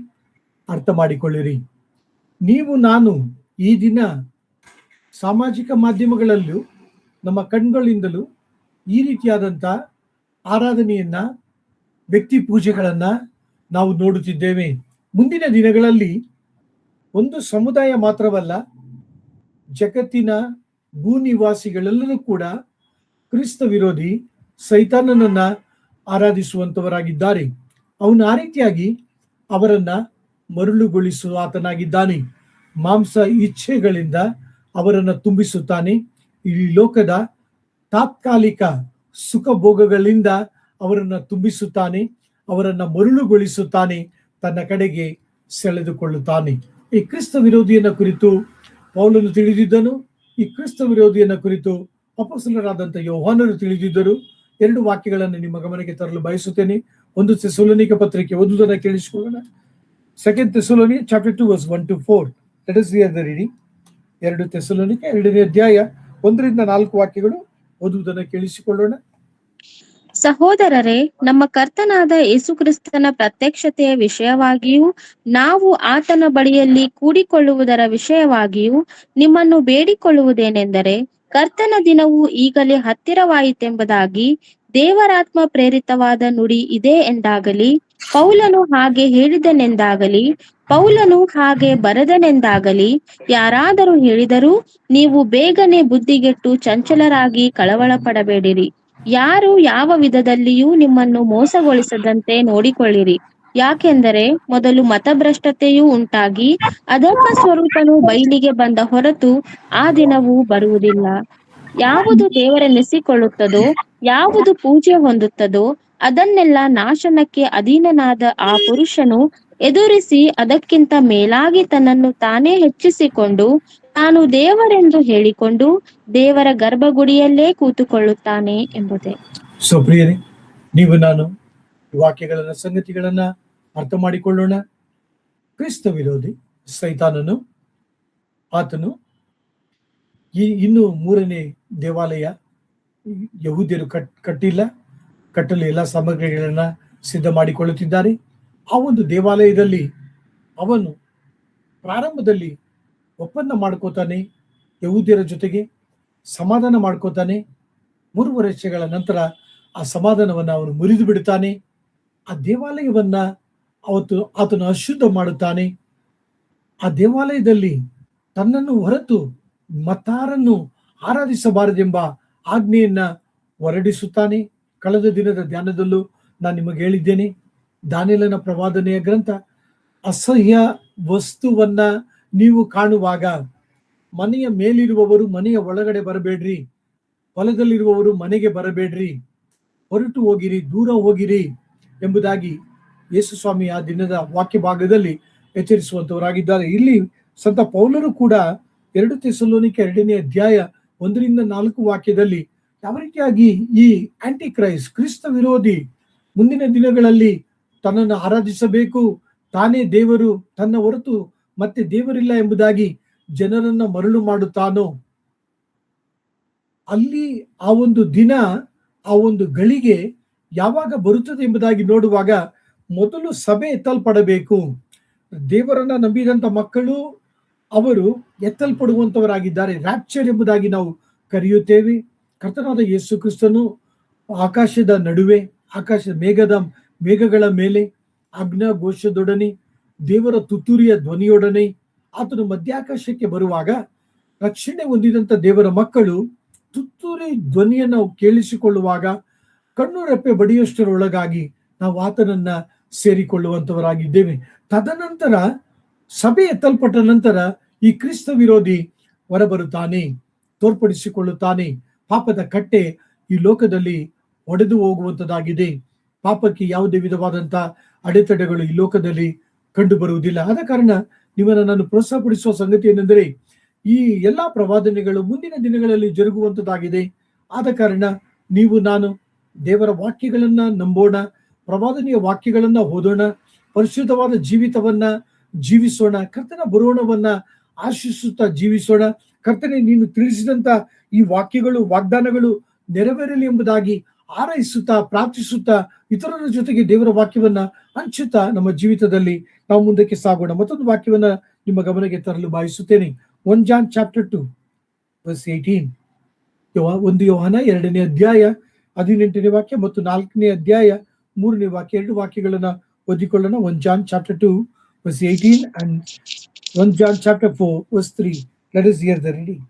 [SPEAKER 1] ಅರ್ಥ ಮಾಡಿಕೊಳ್ಳಿರಿ. ನೀವು ನಾನು ಈ ದಿನ ಸಾಮಾಜಿಕ ಮಾಧ್ಯಮಗಳಲ್ಲೂ ನಮ್ಮ ಕಣ್ಗಳಿಂದಲೂ ಈ ರೀತಿಯಾದಂಥ ಆರಾಧನೆಯನ್ನ, ವ್ಯಕ್ತಿ ಪೂಜೆಗಳನ್ನ ನಾವು ನೋಡುತ್ತಿದ್ದೇವೆ. ಮುಂದಿನ ದಿನಗಳಲ್ಲಿ ಒಂದು ಸಮುದಾಯ ಮಾತ್ರವಲ್ಲ, ಜಗತ್ತಿನ ಭೂನಿವಾಸಿಗಳೆಲ್ಲರೂ ಕೂಡ ಕ್ರಿಸ್ತ ವಿರೋಧಿ ಸೈತಾನನನ್ನ ಆರಾಧಿಸುವಂತವರಾಗಿದ್ದಾರೆ. ಅವನು ಆ ರೀತಿಯಾಗಿ ಅವರನ್ನ ಮರುಳುಗೊಳಿಸುವ ಆತನಾಗಿದ್ದಾನೆ. ಮಾಂಸ ಇಚ್ಛೆಗಳಿಂದ ಅವರನ್ನ ತುಂಬಿಸುತ್ತಾನೆ. ಈ ಲೋಕದ ತಾತ್ಕಾಲಿಕ ಸುಖ ಭೋಗಗಳಿಂದ ಅವರನ್ನ ತುಂಬಿಸುತ್ತಾನೆ, ಅವರನ್ನ ಮರುಳುಗೊಳಿಸುತ್ತಾನೆ, ತನ್ನ ಕಡೆಗೆ ಸೆಳೆದುಕೊಳ್ಳುತ್ತಾನೆ. ಈ ಕ್ರಿಸ್ತ ವಿರೋಧಿಯನ್ನ ಕುರಿತು ಪೌಲನು ತಿಳಿದಿದ್ದನು. ಈ ಕ್ರಿಸ್ತ ವಿರೋಧಿಯನ್ನ ಕುರಿತು ಅಪೊಸ್ತಲರಾದಂಥ ಯೋಹಾನರು ತಿಳಿದಿದ್ದರು. 2 ವಾಕ್ಯಗಳನ್ನು ನಿಮ್ಮ ಗಮನಕ್ಕೆ ತರಲು ಬಯಸುತ್ತೇನೆ. 1 ಥೆಸಲೋನಿಕ ಪತ್ರಿಕೆ ಓದುವುದನ್ನು ಕೇಳಿಸಿಕೊಳ್ಳೋಣ. 2 Thessalonians chapter 2 verse 1 to 4. Let us hear the reading. 2 Thessalonica 2ನೇ ಅಧ್ಯಾಯ 1ರಿಂದ 4 ವಾಕ್ಯಗಳು ಓದುವುದನ್ನು ಕೇಳಿಸಿಕೊಳ್ಳೋಣ.
[SPEAKER 2] ಸಹೋದರರೇ, ನಮ್ಮ ಕರ್ತನಾದ ಯೇಸುಕ್ರಿಸ್ತನ ಪ್ರತ್ಯಕ್ಷತೆಯ ವಿಷಯವಾಗಿಯೂ ನಾವು ಆತನ ಬಳಿಯಲ್ಲಿ ಕೂಡಿಕೊಳ್ಳುವುದರ ವಿಷಯವಾಗಿಯೂ ನಿಮ್ಮನ್ನು ಬೇಡಿಕೊಳ್ಳುವುದೇನೆಂದರೆ, ಕರ್ತನ ದಿನವು ಈಗಲೇ ಹತ್ತಿರವಾಯಿತೆಂಬುದಾಗಿ ದೇವರಾತ್ಮ ಪ್ರೇರಿತವಾದ ನುಡಿ ಇದೆ ಎಂದಾಗಲಿ, ಪೌಲನು ಹಾಗೆ ಹೇಳಿದನೆಂದಾಗಲಿ, ಪೌಲನು ಹಾಗೆ ಬರೆದನೆಂದಾಗಲಿ ಯಾರಾದರೂ ಹೇಳಿದರೂ ನೀವು ಬೇಗನೆ ಬುದ್ಧಿಗೆಟ್ಟು ಚಂಚಲರಾಗಿ ಕಳವಳ ಪಡಬೇಡಿರಿ. ಯಾರು ಯಾವ ವಿಧದಲ್ಲಿಯೂ ನಿಮ್ಮನ್ನು ಮೋಸಗೊಳಿಸದಂತೆ ನೋಡಿಕೊಳ್ಳಿರಿ. ಯಾಕೆಂದರೆ ಮೊದಲು ಮತಭ್ರಷ್ಟತೆಯೂ ಉಂಟಾಗಿ ಅಧರ್ಮ ಸ್ವರೂಪನು ಬಯಲಿಗೆ ಬಂದ ಹೊರತು ಆ ದಿನವೂ ಬರುವುದಿಲ್ಲ. ಯಾವುದು ದೇವರೆನ್ನಿಸಿಕೊಳ್ಳುತ್ತದೋ, ಯಾವುದು ಪೂಜೆ ಹೊಂದುತ್ತದೋ ಅದನ್ನೆಲ್ಲ ನಾಶನಕ್ಕೆ ಅಧೀನನಾದ ಆ ಪುರುಷನು ಎದುರಿಸಿ ಅದಕ್ಕಿಂತ ಮೇಲಾಗಿ ತನ್ನನ್ನು ತಾನೇ ಹೆಚ್ಚಿಸಿಕೊಂಡು ತಾನು ದೇವರೆಂದು ಹೇಳಿಕೊಂಡು ದೇವರ ಗರ್ಭಗುಡಿಯಲ್ಲೇ ಕೂತುಕೊಳ್ಳುತ್ತಾನೆ ಎಂಬುದೇ.
[SPEAKER 1] ಸೊ ಪ್ರಿಯರೇ, ನೀವು ನಾನು ವಾಕ್ಯಗಳನ್ನ, ಸಂಗತಿಗಳನ್ನ ಅರ್ಥ ಮಾಡಿಕೊಳ್ಳೋಣ. ಕ್ರಿಸ್ತ ವಿರೋಧಿ ಸೈತಾನನು, ಆತನು ಇನ್ನು 3ನೇ ದೇವಾಲಯ ಯಹೂದ್ಯರು ಕಟ್ಟಲು ಎಲ್ಲ ಸಾಮಗ್ರಿಗಳನ್ನ ಸಿದ್ಧ ಮಾಡಿಕೊಳ್ಳುತ್ತಿದ್ದಾರೆ. ಆ ಒಂದು ದೇವಾಲಯದಲ್ಲಿ ಅವನು ಪ್ರಾರಂಭದಲ್ಲಿ ಒಪ್ಪಂದ ಮಾಡ್ಕೋತಾನೆ, ಯಹೂದ್ಯರ ಜೊತೆಗೆ ಸಮಾಧಾನ ಮಾಡ್ಕೋತಾನೆ. 3 ವರ್ಷಗಳ ನಂತರ ಆ ಸಮಾಧಾನವನ್ನ ಅವನು ಮುರಿದು ಬಿಡುತ್ತಾನೆ. ಆ ದೇವಾಲಯವನ್ನ ಆತನು ಅಶುದ್ಧ ಮಾಡುತ್ತಾನೆ. ಆ ದೇವಾಲಯದಲ್ಲಿ ತನ್ನನ್ನು ಹೊರತು ಮತ್ತಾರನ್ನು ಆರಾಧಿಸಬಾರದೆಂಬ ಆಜ್ಞೆಯನ್ನ ಹೊರಡಿಸುತ್ತಾನೆ. ಕಳೆದ ದಿನದ ಧ್ಯಾನದಲ್ಲೂ ನಾನು ನಿಮಗೆ ಹೇಳಿದ್ದೇನೆ, ದಾನಿಯೇಲನ ಪ್ರವಾದನೆಯ ಗ್ರಂಥ, ಅಸಹ್ಯ ವಸ್ತುವನ್ನ ನೀವು ಕಾಣುವಾಗ ಮನೆಯ ಮೇಲಿರುವವರು ಮನೆಯ ಒಳಗಡೆ ಬರಬೇಡ್ರಿ, ಹೊಲದಲ್ಲಿರುವವರು ಮನೆಗೆ ಬರಬೇಡ್ರಿ, ಹೊರಟು ಹೋಗಿರಿ, ದೂರ ಹೋಗಿರಿ ಎಂಬುದಾಗಿ ಯೇಸು ಸ್ವಾಮಿ ಆ ದಿನದ ವಾಕ್ಯ ಭಾಗದಲ್ಲಿ ಎಚ್ಚರಿಸುವಂತವರಾಗಿದ್ದಾರೆ. ಇಲ್ಲಿ ಸಂತ ಪೌಲರು ಕೂಡ 2 ಥೆಸಲೋನಿಕ 2ನೇ ಅಧ್ಯಾಯ 1ರಿಂದ 4 ವಾಕ್ಯದಲ್ಲಿ ಯಾವ ರೀತಿಯಾಗಿ ಈ ಆಂಟಿ ಕ್ರೈಸ್ಟ್, ಕ್ರಿಸ್ತ ವಿರೋಧಿ ಮುಂದಿನ ದಿನಗಳಲ್ಲಿ ತನ್ನನ್ನು ಆರಾಧಿಸಬೇಕು, ತಾನೇ ದೇವರು, ತನ್ನ ಹೊರತು ಮತ್ತೆ ದೇವರಿಲ್ಲ ಎಂಬುದಾಗಿ ಜನರನ್ನ ಮರಳು ಮಾಡುತ್ತಾನೋ, ಅಲ್ಲಿ ಆ ಒಂದು ದಿನ, ಆ ಒಂದು ಗಳಿಗೆ ಯಾವಾಗ ಬರುತ್ತದೆ ಎಂಬುದಾಗಿ ನೋಡುವಾಗ ಮೊದಲು ಸಭೆ ಎತ್ತಲ್ಪಡಬೇಕು. ದೇವರನ್ನ ನಂಬಿದಂತ ಮಕ್ಕಳು ಅವರು ಎತ್ತಲ್ಪಡುವಂತವರಾಗಿದ್ದಾರೆ. ರ್ಯಾಪ್ಚರ್ ಎಂಬುದಾಗಿ ನಾವು ಕರೆಯುತ್ತೇವೆ. ಕರ್ತನಾದ ಯೇಸು ಕ್ರಿಸ್ತನು ಆಕಾಶದ ನಡುವೆ, ಆಕಾಶದ ಮೇಘಗಳ ಮೇಲೆ ಅಗ್ನಘೋಷದೊಡನೆ, ದೇವರ ತುತ್ತೂರಿಯ ಧ್ವನಿಯೊಡನೆ ಆತನು ಮಧ್ಯಾಕಾಶಕ್ಕೆ ಬರುವಾಗ ರಕ್ಷಣೆ ಹೊಂದಿದಂತ ದೇವರ ಮಕ್ಕಳು ತುತ್ತೂರಿ ಧ್ವನಿಯನ್ನು ಕೇಳಿಸಿಕೊಳ್ಳುವಾಗ ಕಣ್ಣು ರೆಪ್ಪೆ ಬಡಿಯಷ್ಟರೊಳಗಾಗಿ ನಾವು ಆತನನ್ನ ಸೇರಿಕೊಳ್ಳುವಂತವರಾಗಿದ್ದೇವೆ. ತದನಂತರ ಸಭೆ ಎತ್ತಲ್ಪಟ್ಟ ನಂತರ ಈ ಕ್ರಿಸ್ತ ವಿರೋಧಿ ಹೊರಬರುತ್ತಾನೆ, ತೋರ್ಪಡಿಸಿಕೊಳ್ಳುತ್ತಾನೆ. ಪಾಪದ ಕಟ್ಟೆ ಈ ಲೋಕದಲ್ಲಿ ಒಡೆದು ಹೋಗುವಂತದ್ದಾಗಿದೆ. ಪಾಪಕ್ಕೆ ಯಾವುದೇ ವಿಧವಾದಂತ ಅಡೆತಡೆಗಳು ಈ ಲೋಕದಲ್ಲಿ ಕಂಡು ಬರುವುದಿಲ್ಲ. ಆದ ಕಾರಣ ನಿಮ್ಮನ್ನು ನಾನು ಪ್ರೋತ್ಸಾಹಪಡಿಸುವ ಸಂಗತಿ ಏನೆಂದರೆ, ಈ ಎಲ್ಲಾ ಪ್ರವಾದನೆಗಳು ಮುಂದಿನ ದಿನಗಳಲ್ಲಿ ಜರುಗುವಂತದ್ದಾಗಿದೆ. ಆದ ಕಾರಣ ನೀವು ನಾನು ದೇವರ ವಾಕ್ಯಗಳನ್ನ ನಂಬೋಣ, ಪ್ರವಾದನೆಯ ವಾಕ್ಯಗಳನ್ನ ಓದೋಣ, ಪರಿಶುದ್ಧವಾದ ಜೀವಿತವನ್ನ ಜೀವಿಸೋಣ. ಕರ್ತನ ಬರೋಣವನ್ನ ಆಶಿಸುತ್ತಾ ಜೀವಿಸೋಣ. ಕರ್ತನೆ, ನೀನು ತಿಳಿಸಿದಂತ ಈ ವಾಕ್ಯಗಳು, ವಾಗ್ದಾನಗಳು ನೆರವೇರಲಿ ಎಂಬುದಾಗಿ ಹಾರೈಸುತ್ತಾ, ಪ್ರಾರ್ಥಿಸುತ್ತಾ, ಇತರರ ಜೊತೆಗೆ ದೇವರ ವಾಕ್ಯವನ್ನ ಹಂಚುತ್ತಾ ನಮ್ಮ ಜೀವಿತದಲ್ಲಿ ನಾವು ಮುಂದಕ್ಕೆ ಸಾಗೋಣ. ಮತ್ತೊಂದು ವಾಕ್ಯವನ್ನ ನಿಮ್ಮ ಗಮನಕ್ಕೆ ತರಲು ಬಯಸುತ್ತೇನೆ. 1 John chapter 2 verse 18. 1 ಯೋಹಾನ 2ನೇ ಅಧ್ಯಾಯ 18ನೇ ವಾಕ್ಯ ಮತ್ತು 4ನೇ ಅಧ್ಯಾಯ 3ನೇ ವಾಕ್ಯ, 2 ವಾಕ್ಯಗಳನ್ನ ಓದಿಕೊಳ್ಳೋಣ. 1 John chapter 2 verse 18 and 1 John chapter 4 verse 3. Let us hear the reading.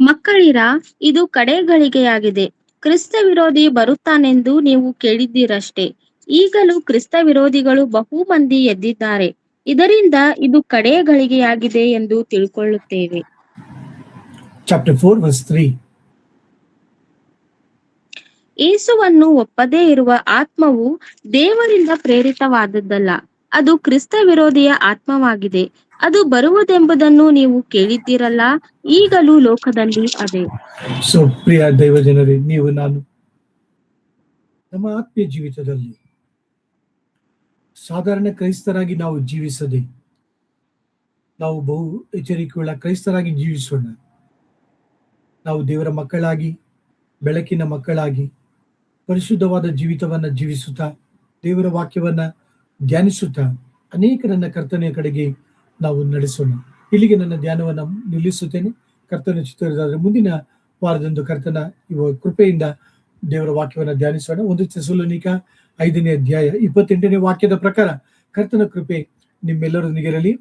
[SPEAKER 2] ಮಕ್ಕಳಿರ, ಇದು ಕಡೆ ಗಳಿಗೆಯಾಗಿದೆ. ಕ್ರಿಸ್ತ ವಿರೋಧಿ ಬರುತ್ತಾನೆಂದು ನೀವು ಕೇಳಿದ್ದೀರಷ್ಟೇ. ಈಗಲೂ ಕ್ರಿಸ್ತ ವಿರೋಧಿಗಳು ಬಹು ಮಂದಿ ಎದ್ದಿದ್ದಾರೆ. ಇದರಿಂದ ಇದು ಕಡೆ ಗಳಿಗೆಯಾಗಿದೆ ಎಂದು ತಿಳ್ಕೊಳ್ಳುತ್ತೇವೆ.
[SPEAKER 1] Chapter 4 verse 3.
[SPEAKER 2] ಯೇಸುವನ್ನು ಒಪ್ಪದೇ ಇರುವ ಆತ್ಮವು ದೇವರಿಂದ ಪ್ರೇರಿತವಾದದ್ದಲ್ಲ, ಅದು ಕ್ರಿಸ್ತ ವಿರೋಧಿಯ ಆತ್ಮವಾಗಿದೆ. ಅದು ಬರುವುದೆಂಬುದನ್ನು ನೀವು ಕೇಳಿದ್ದೀರಲ್ಲ, ಈಗಲೂ ಲೋಕದಲ್ಲಿ ಅದೇ.
[SPEAKER 1] ಸೊ ಪ್ರಿಯ ದೈವ ಜನರೇ, ನೀವು ನಾನು ನಮ್ಮ ಆತ್ಮೀಯ ಜೀವಿತದಲ್ಲಿ ಸಾಧಾರಣ ಕ್ರೈಸ್ತರಾಗಿ ನಾವು ಜೀವಿಸದೆ, ನಾವು ಬಹು ಎಚ್ಚರಿಕೆಯುಳ್ಳ ಕ್ರೈಸ್ತರಾಗಿ ಜೀವಿಸೋಣ. ನಾವು ದೇವರ ಮಕ್ಕಳಾಗಿ, ಬೆಳಕಿನ ಮಕ್ಕಳಾಗಿ, ಪರಿಶುದ್ಧವಾದ ಜೀವಿತವನ್ನ ಜೀವಿಸುತ್ತಾ, ದೇವರ ವಾಕ್ಯವನ್ನ ಧ್ಯಾನಿಸುತ್ತಾ ಅನೇಕರನ್ನ ಕರ್ತನೆಯ ಕಡೆಗೆ ನಾವು ನಡೆಸೋಣ. ಇಲ್ಲಿಗೆ ನನ್ನ ಧ್ಯಾನವನ್ನ ನಿಲ್ಲಿಸುತ್ತೇನೆ. ಕರ್ತನ ಚಿತ್ತವಾದರೆ ಮುಂದಿನ ವಾರದಂದು ಕರ್ತನ ಕೃಪೆಯಿಂದ ದೇವರ ವಾಕ್ಯವನ್ನ ಧ್ಯಾನಿಸೋಣ. 1 ಥೆಸಲೋನಿಕ 5ನೇ ಅಧ್ಯಾಯ 28ನೇ ವಾಕ್ಯದ ಪ್ರಕಾರ ಕರ್ತನ ಕೃಪೆ ನಿಮ್ಮೆಲ್ಲರೊಂದಿಗಿರಲಿ.